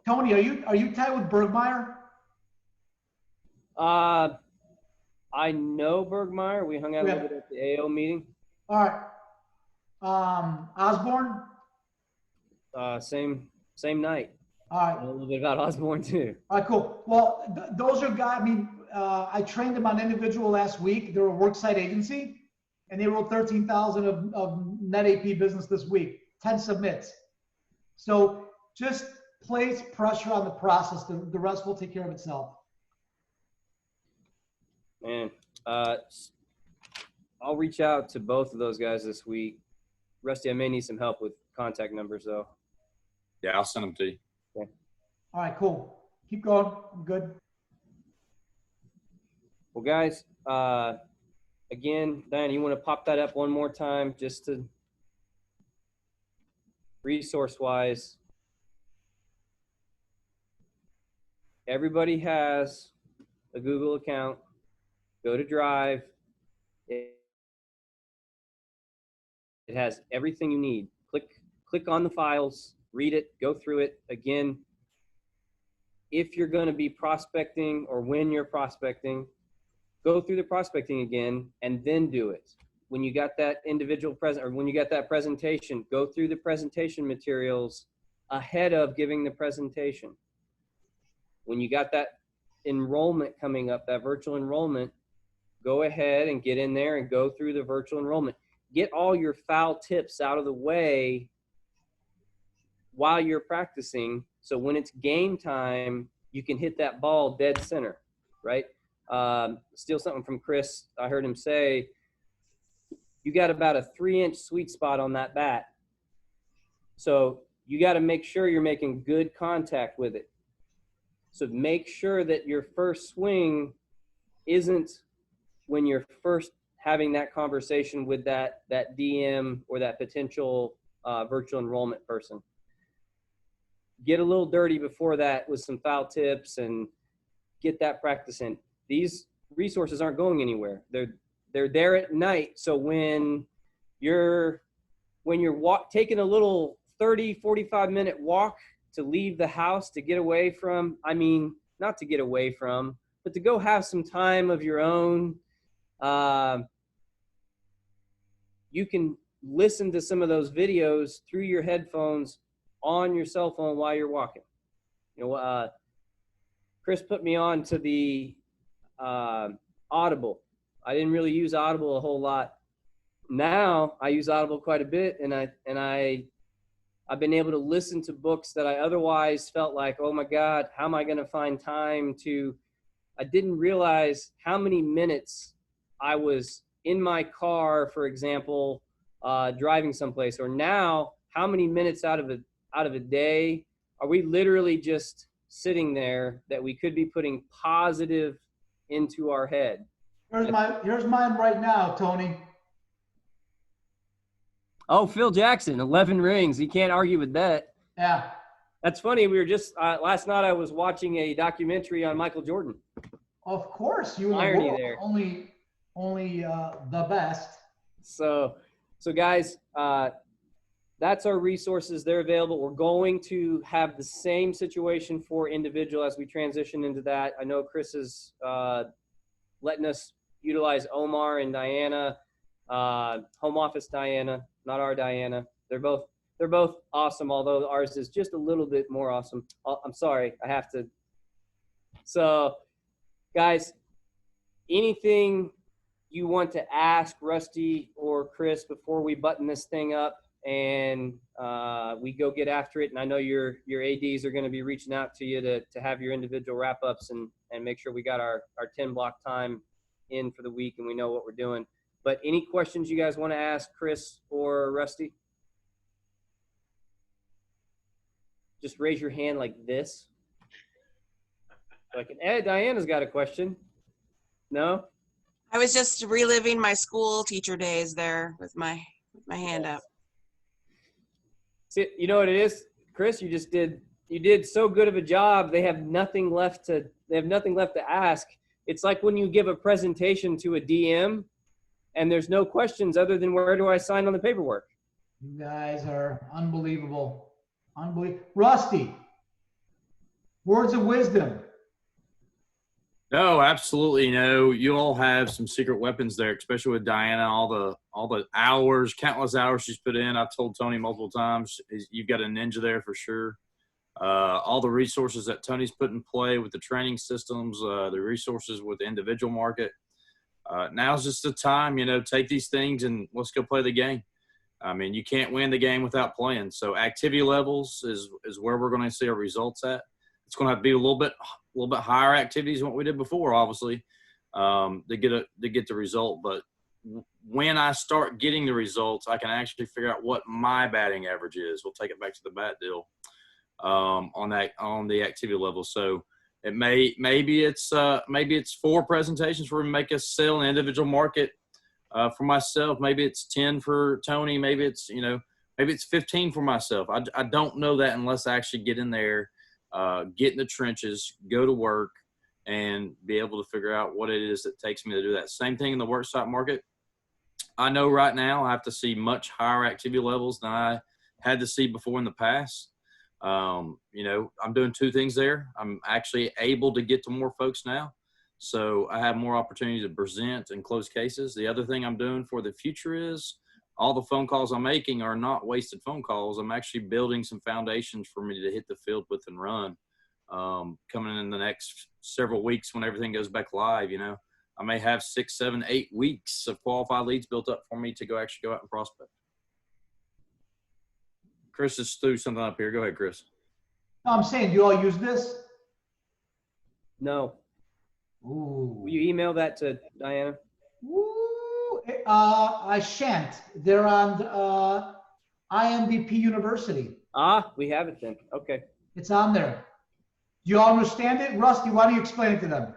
Tony, are you tied with Bergmeyer? I know Bergmeyer. We hung out a little bit at the AO meeting. All right. Osborne? Same night. All right. I know a little bit about Osborne too. All right, cool. Well, those are guys, I mean, I trained them on individual last week. They're a worksite agency, and they wrote 13,000 of net AP business this week, 10 submits. So just place pressure on the process. The rest will take care of itself. Man, I'll reach out to both of those guys this week. Rusty, I may need some help with contact numbers though. Yeah, I'll send them to you. All right, cool. Keep going. I'm good. Well, guys, again, Diana, you want to pop that up one more time just to resource-wise. Everybody has a Google account. Go to Drive. It has everything you need. Click on the files, read it, go through it. Again, if you're going to be prospecting or when you're prospecting, go through the prospecting again and then do it. When you got that individual present or when you got that presentation, go through the presentation materials ahead of giving the presentation. When you got that enrollment coming up, that virtual enrollment, go ahead and get in there and go through the virtual enrollment. Get all your foul tips out of the way while you're practicing. So when it's game time, you can hit that ball dead center, right? Steal something from Chris. I heard him say, you got about a 3-inch sweet spot on that bat. So you got to make sure you're making good contact with it. So make sure that your first swing isn't when you're first having that conversation with that DM or that potential virtual enrollment person. Get a little dirty before that with some foul tips and get that practice in. These resources aren't going anywhere. They're there at night. So when you're taking a little 30, 45-minute walk to leave the house to get away from, I mean, not to get away from, but to go have some time of your own, you can listen to some of those videos through your headphones on your cell phone while you're walking. You know, Chris put me on to the Audible. I didn't really use Audible a whole lot. Now I use Audible quite a bit, and I've been able to listen to books that I otherwise felt like, oh my God, how am I going to find time to? I didn't realize how many minutes I was in my car, for example, driving someplace, or now how many minutes out of a day are we literally just sitting there that we could be putting positive into our head. Here's mine right now, Tony. Oh, Phil Jackson, 11 rings. You can't argue with that. Yeah. That's funny. We were just, last night I was watching a documentary on Michael Jordan. Of course, you Irony were there. only the best. So guys, that's our resources. They're available. We're going to have the same situation for individual as we transition into that. I know Chris is letting us utilize Omar and Diana, home office Diana, not our Diana. They're both awesome, although ours is just a little bit more awesome. I'm sorry, I have to. So, guys, anything you want to ask Rusty or Chris before we button this thing up and we go get after it? And I know your ADs are going to be reaching out to you to have your individual wrap-ups and make sure we got our 10 block time in for the week and we know what we're doing. But any questions you guys want to ask Chris or Rusty? Just raise your hand like this. Diana's got a question. No? I was just reliving my school teacher days there with my hand up. See, you know what it is, Chris? You did so good of a job. They have nothing left to ask. It's like when you give a presentation to a DM and there's no questions other than where do I sign on the paperwork? You guys are unbelievable. Rusty, words of wisdom. No, absolutely no. You all have some secret weapons there, especially with Diana. All the hours, countless hours she's put in. I've told Tony multiple times, you've got a ninja there for sure. All the resources that Tony's put in play with the training systems, the resources with the individual market. Now's just the time, take these things and let's go play the game. I mean, you can't win the game without playing. So activity levels is where we're going to see our results at. It's going to have to be a little bit higher activities than what we did before, obviously, to get the result. But when I start getting the results, I can actually figure out what my batting average is. We'll take it back to the bat deal on the activity level. So it maybe it's 4 presentations where we make us sell an individual market for myself. Maybe it's 10 for Tony. Maybe it's 15 for myself. I don't know that unless I actually get in there. Get in the trenches, go to work, and be able to figure out what it is that takes me to do that. Same thing in the worksite market. I know right now I have to see much higher activity levels than I had to see before in the past. I'm doing 2 things there. I'm actually able to get to more folks now. So I have more opportunity to present and close cases. The other thing I'm doing for the future is all the phone calls I'm making are not wasted phone calls. I'm actually building some foundations for me to hit the field with and run coming in the next several weeks when everything goes back live. I may have 6, 7, 8 weeks of qualified leads built up for me to go out and prospect. Chris just threw something up here. Go ahead, Chris. No, I'm saying, do you all use this? No. Ooh. Will you email that to Diana? Ooh. I shan't. They're on IMDP University. We have it then. Okay. It's on there. Do you all understand it? Rusty, why don't you explain it to them?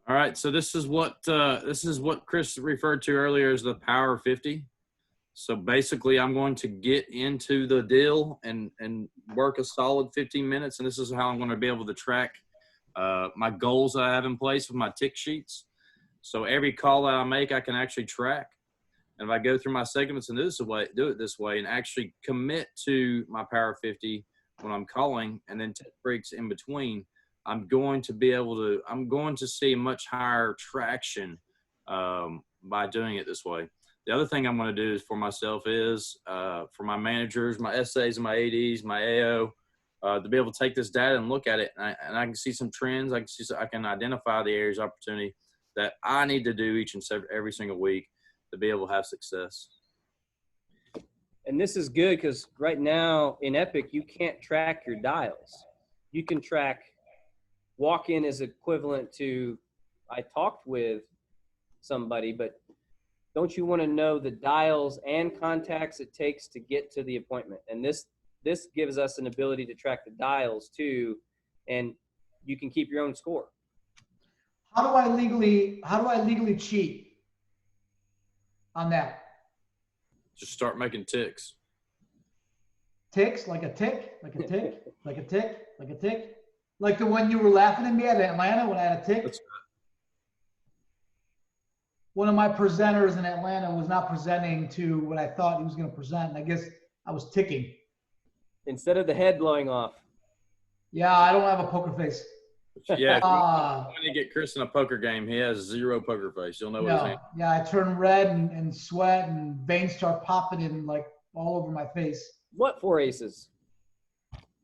All right. So this is what Chris referred to earlier as the Power 50. So basically, I'm going to get into the deal and work a solid 15 minutes, and this is how I'm going to be able to track my goals that I have in place with my tick sheets. So every call that I make, I can actually track. And if I go through my segments and do it this way, and actually commit to my Power 50 when I'm calling, and then take breaks in between, I'm going to see much higher traction by doing it this way. The other thing I'm going to do is for myself is for my managers, my SAs and my ADs, my AO, to be able to take this data and look at it, and I can see some trends. I can identify the areas of opportunity that I need to do each and every single week to be able to have success. And this is good because right now in Epic, you can't track your dials. You can track walk-in is equivalent to I talked with somebody, but don't you want to know the dials and contacts it takes to get to the appointment? And this gives us an ability to track the dials too, and you can keep your own score. How do I legally cheat on that? Just start making ticks. Ticks? Like a tick? Like a tick? Like a tick? Like a tick? Like the one you were laughing at me at Atlanta when I had a tick? That's One of my presenters in Atlanta was not presenting to what I thought he was going to present, and I guess I was ticking. Instead of the head blowing off. Yeah, I don't have a poker face. Yeah, if you want to get Chris in a poker game, he has 0 poker face. You'll know what he's saying. Yeah, I turn red and sweat and veins start popping in like all over my face. What 4 aces?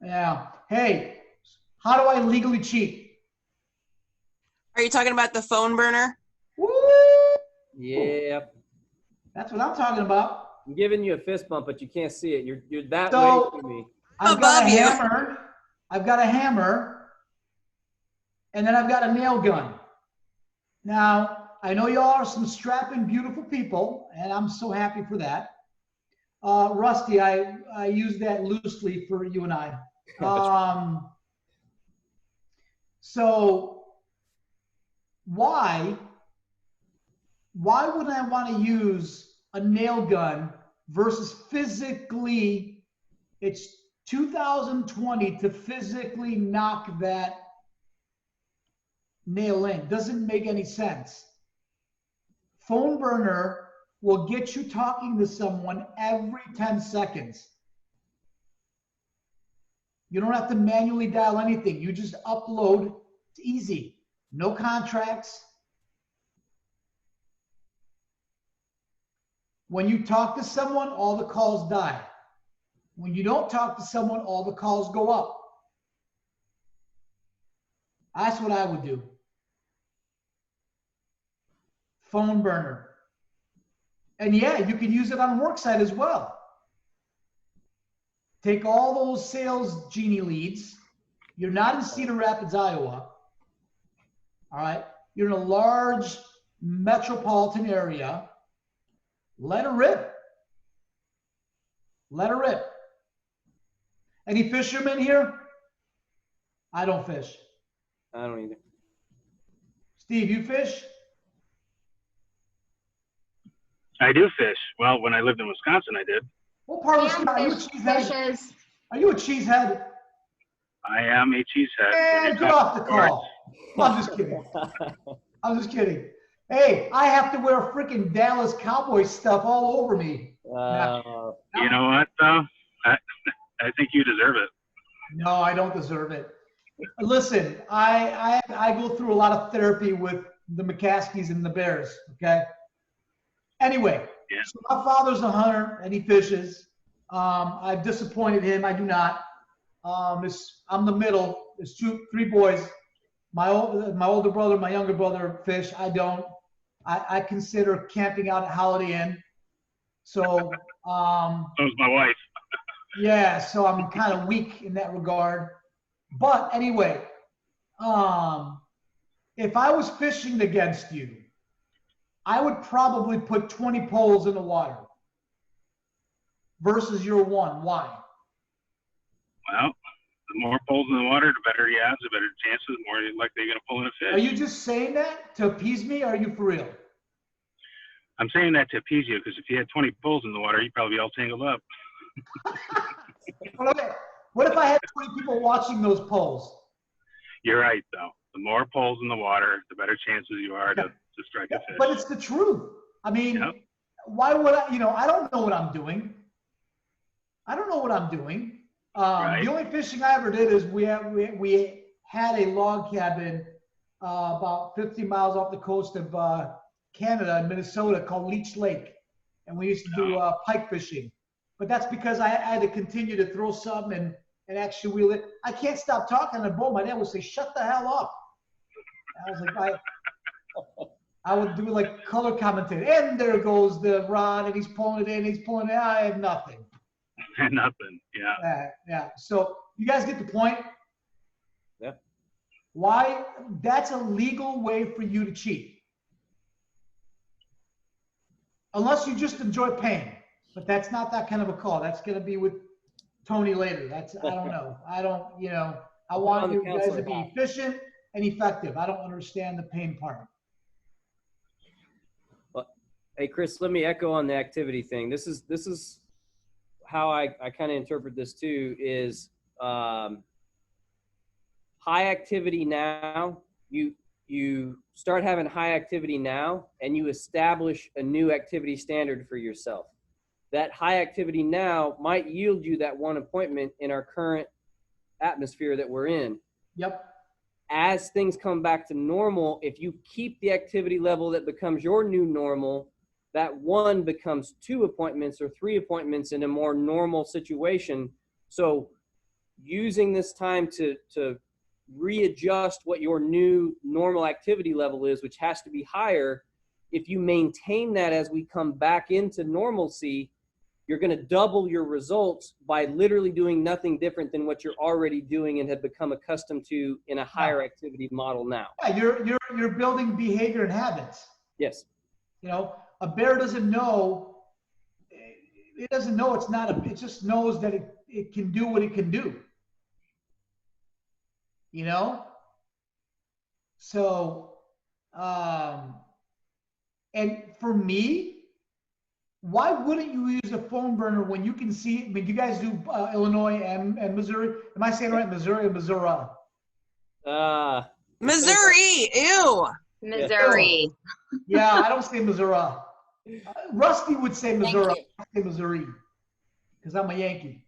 Yeah. Hey, how do I legally cheat? Are you talking about the phone burner? Woo! Yeah. That's what I'm talking about. I'm giving you a fist bump, but you can't see it. You're that So- way to me. I've got a Above you. hammer. I've got a hammer. And then I've got a nail gun. Now, I know y'all are some strapping, beautiful people, and I'm so happy for that. Rusty, I use that loosely for you and I. So why would I want to use a nail gun versus physically, it's 2020 to physically knock that nail in? Doesn't make any sense. Phone burner will get you talking to someone every 10 seconds. You don't have to manually dial anything. You just upload. It's easy. No contracts. When you talk to someone, all the calls die. When you don't talk to someone, all the calls go up. That's what I would do. Phone burner. And yeah, you can use it on worksite as well. Take all those sales genie leads. You're not in Cedar Rapids, Iowa. All right. You're in a large metropolitan area. Let her rip. Let her rip. Any fishermen here? I don't fish. I don't either. Steve, you fish? I do fish. Well, when I lived in Wisconsin, I did. What part of And Wisconsin? Are you a fish, cheesehead? fishes. Are you a cheesehead? I am a cheesehead. And get off the call. I'm just kidding. I'm just kidding. Hey, I have to wear freaking Dallas Cowboys stuff all over me. You know what, though? I think you deserve it. No, I don't deserve it. Listen, I go through a lot of therapy with the McCaskies and the Bears, okay? Anyway, Yeah. So my father's a hunter and he fishes. I've disappointed him. I do not. I'm the middle. There's three boys. My older brother, my younger brother fish. I don't. I consider camping out at Holiday Inn. So So was my wife. yeah, so I'm kind of weak in that regard. But anyway, if I was fishing against you, I would probably put 20 poles in the water versus your one. Why? Well, the more poles in the water, the better he has, the better chances, the more likely you're going to pull in a fish. Are you just saying that to appease me, or are you for real? I'm saying that to appease you, because if you had 20 poles in the water, you'd probably be all tangled up. Well, okay. What if I had 20 people watching those poles? You're right, though. The more poles in the water, the better chances you are to strike a fish. But it's the truth. I mean, Yep. why would I, I don't know what I'm doing. I don't know what I'm doing. Right. The only fishing I ever did is we had a log cabin about 50 miles off the coast of Canada, Minnesota, called Leech Lake. And we used to do pike fishing. But that's because I had to continue to throw some and actually wheel it. I can't stop talking on the boat. My dad would say, shut the hell up. I was like, I would do like color commentating. And there goes the rod, and he's pulling it in, he's pulling it out. I had nothing. Nothing, yeah. Yeah. So you guys get the point? Yeah. Why? That's a legal way for you to cheat. Unless you just enjoy pain. But that's not that kind of a call. That's going to be with Tony later. I don't know. I want you guys to be efficient and effective. I don't understand the pain part. Well, hey, Chris, let me echo on the activity thing. This is how I kind of interpret this too, is high activity now. You start having high activity now, and you establish a new activity standard for yourself. That high activity now might yield you that one appointment in our current atmosphere that we're in. Yep. As things come back to normal, if you keep the activity level that becomes your new normal, that one becomes 2 appointments or 3 appointments in a more normal situation. So using this time to readjust what your new normal activity level is, which has to be higher, if you maintain that as we come back into normalcy, you're going to double your results by literally doing nothing different than what you're already doing and have become accustomed to in a higher activity model now. Yeah, you're building behavior and habits. Yes. A bear doesn't know. It doesn't know it's not it just knows that it can do what it can do. So, and for me, why wouldn't you use a phone burner when you can see? I mean, you guys do Illinois and Missouri. Am I saying it right? Missouri or Missouri? Missouri, ew. Missouri. Yeah, I don't say Missouri. Rusty would say Missouri. you. I say Missouri because I'm a Yankee.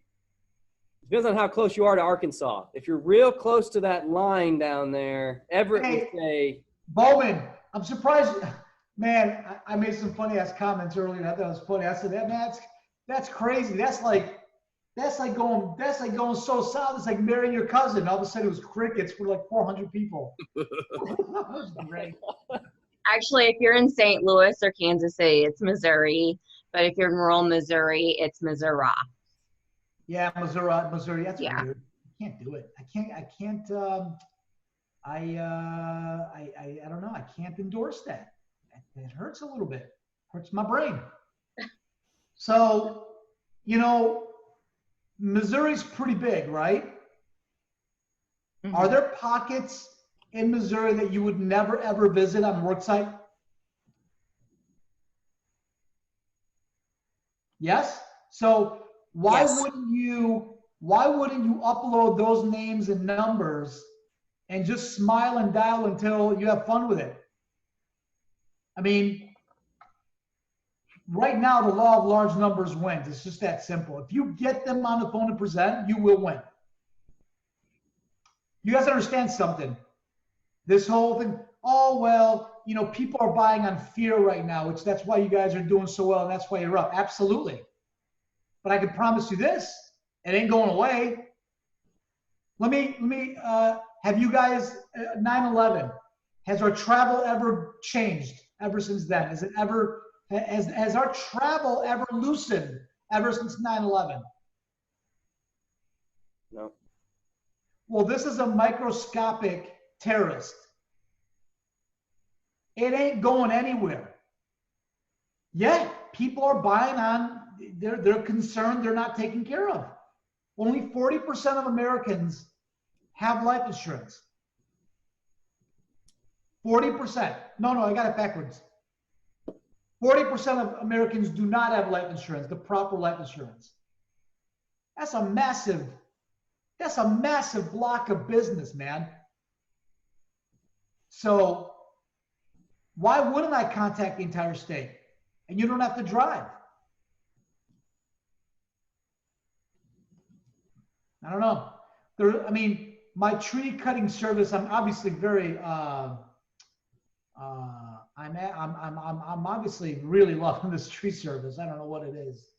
Depends on how close you are to Arkansas. If you're real close to that line down there, Everett would say. Bowman, I'm surprised. Man, I made some funny ass comments earlier. I thought it was funny. I said that's crazy. That's like going so south. It's like marrying your cousin. All of a sudden it was crickets for like 400 people. That was great. Actually, if you're in St. Louis or Kansas City, it's Missouri. But if you're in rural Missouri, it's Missouri. Yeah, Missouri. That's weird. I can't do it. I don't know. I can't endorse that. It hurts a little bit. Hurts my brain. So, Missouri's pretty big, right? Mhm. Are there pockets in Missouri that you would never ever visit on the work site? Yes. So why Yes. wouldn't you upload those names and numbers and just smile and dial until you have fun with it? I mean, right now the law of large numbers wins. It's just that simple. If you get them on the phone and present, you will win. You guys understand something? This whole thing, oh, well, people are buying on fear right now, which that's why you guys are doing so well and that's why you're up. Absolutely. But I can promise you this, it ain't going away. Let me have you guys, 9/11, has our travel ever changed ever since then? Has our travel ever loosened ever since 9/11? No. Well, this is a microscopic terrorist. It ain't going anywhere. Yeah, people are buying on, they're concerned they're not taken care of. Only 40% of Americans have life insurance. 40%. No, I got it backwards. 40% of Americans do not have life insurance, the proper life insurance. That's a massive block of business, man. So why wouldn't I contact the entire state? And you don't have to drive. I don't know. My tree cutting service, I'm obviously very I'm obviously really loving this tree service. I don't know what it is.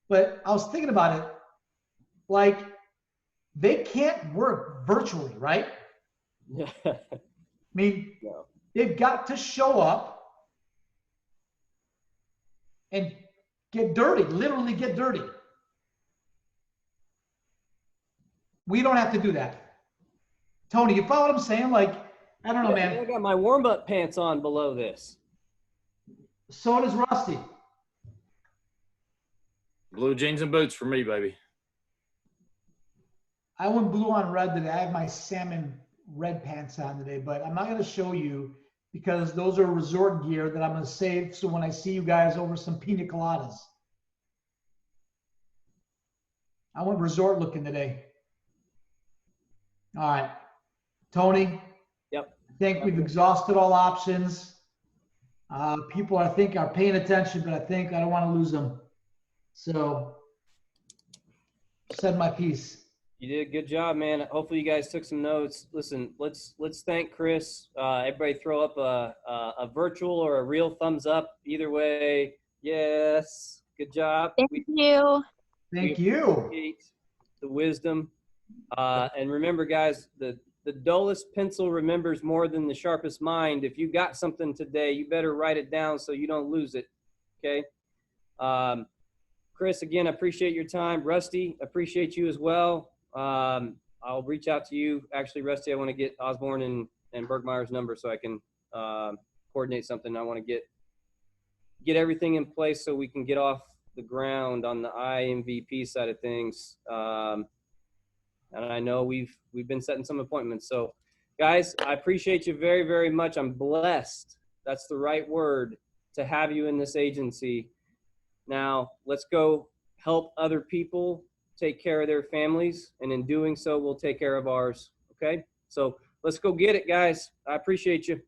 But I was thinking about it, like they can't work virtually, right? Yeah. I mean, No. they've got to show up and get dirty, literally get dirty. We don't have to do that. Tony, you follow what I'm saying? Like, I don't know, man. I got my warm-up pants on below this. So does Rusty. Blue jeans and boots for me, baby. I went blue on red today. I have my salmon red pants on today, but I'm not going to show you because those are resort gear that I'm going to save so when I see you guys over some pina coladas. I went resort looking today. All right. Tony? Yep. I think we've exhausted all options. People, I think, are paying attention, but I think I don't want to lose them. So, said my piece. You did a good job, man. Hopefully you guys took some notes. Listen, let's thank Chris. Everybody throw up a virtual or a real thumbs up. Either way, yes. Good job. Thank you. Thank you. Appreciate the wisdom. And remember, guys, the dullest pencil remembers more than the sharpest mind. If you got something today, you better write it down so you don't lose it. Okay. Chris, again, I appreciate your time. Rusty, appreciate you as well. I'll reach out to you. Actually, Rusty, I want to get Osborne and Bergmeyer's number so I can coordinate something. I want to get everything in place so we can get off the ground on the IMVP side of things. And I know we've been setting some appointments. So Guys, I appreciate you very, very much. I'm blessed. That's the right word, to have you in this agency. Now, let's go help other people take care of their families, and in doing so, we'll take care of ours. Okay? So let's go get it, guys. I appreciate you.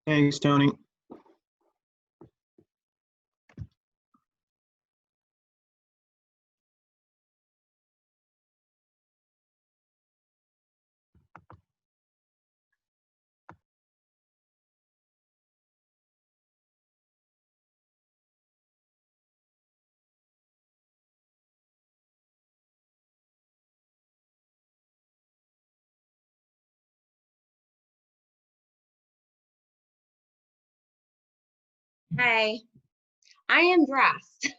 Thanks, Tony. Hey, I am dressed.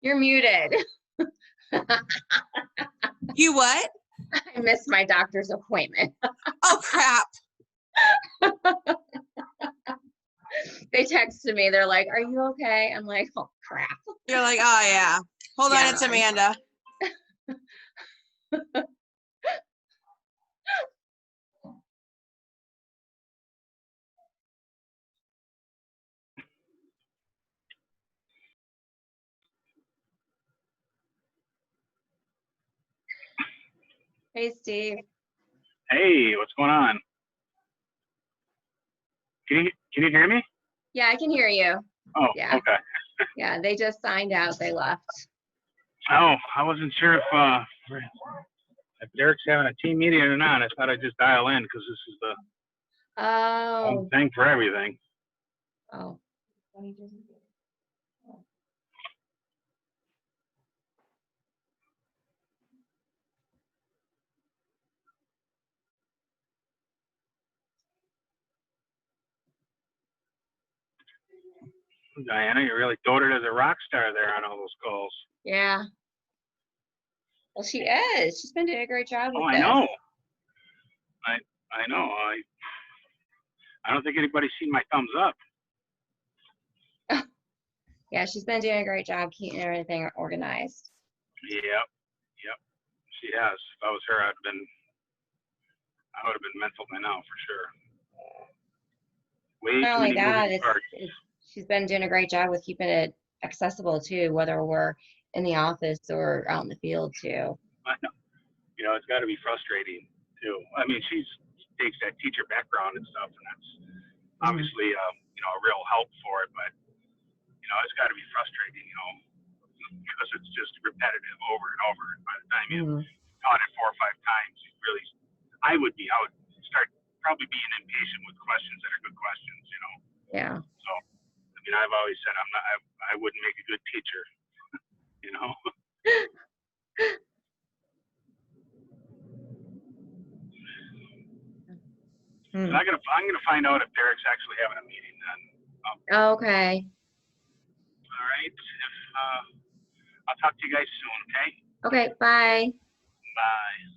You're muted. You what? I missed my doctor's appointment. Oh, crap. They texted me. They're like, "Are you okay?" I'm like, "Oh, crap." You're like, oh, yeah. Hold on, Yeah. it's Amanda. Hey, Steve. Hey, what's going on? Can you hear me? Yeah, I can hear you. Oh, Yeah. okay. Yeah, they just signed out. They left. Oh, I wasn't sure if Derek's having a team meeting or not. I thought I'd just dial in because this is the Oh. one thing for everything. Oh. Diana, you really doted as a rock star there on all those calls. Yeah. Well, she is. She's been doing a great job with Oh, I this. know. I know. I don't think anybody's seen my thumbs up. Yeah, she's been doing a great job keeping everything organized. Yep. She has. If I was her, I would have been mental by now for sure. Way Not too only many that, moving parts. she's been doing a great job with keeping it accessible too, whether we're in the office or out in the field too. I know. You know, it's got to be frustrating too. I mean, she takes that teacher background and stuff, and that's obviously, a real help for it. But it's got to be frustrating, because it's just repetitive over and over. And by the time you've taught it 4 or 5 times, I would start probably being impatient with questions that are good questions. Yeah. So, I mean, I've always said I wouldn't make a good teacher. I'm gonna find out if Derek's actually having a meeting then. Okay. All right. I'll talk to you guys soon. Okay. Okay. Bye. Bye.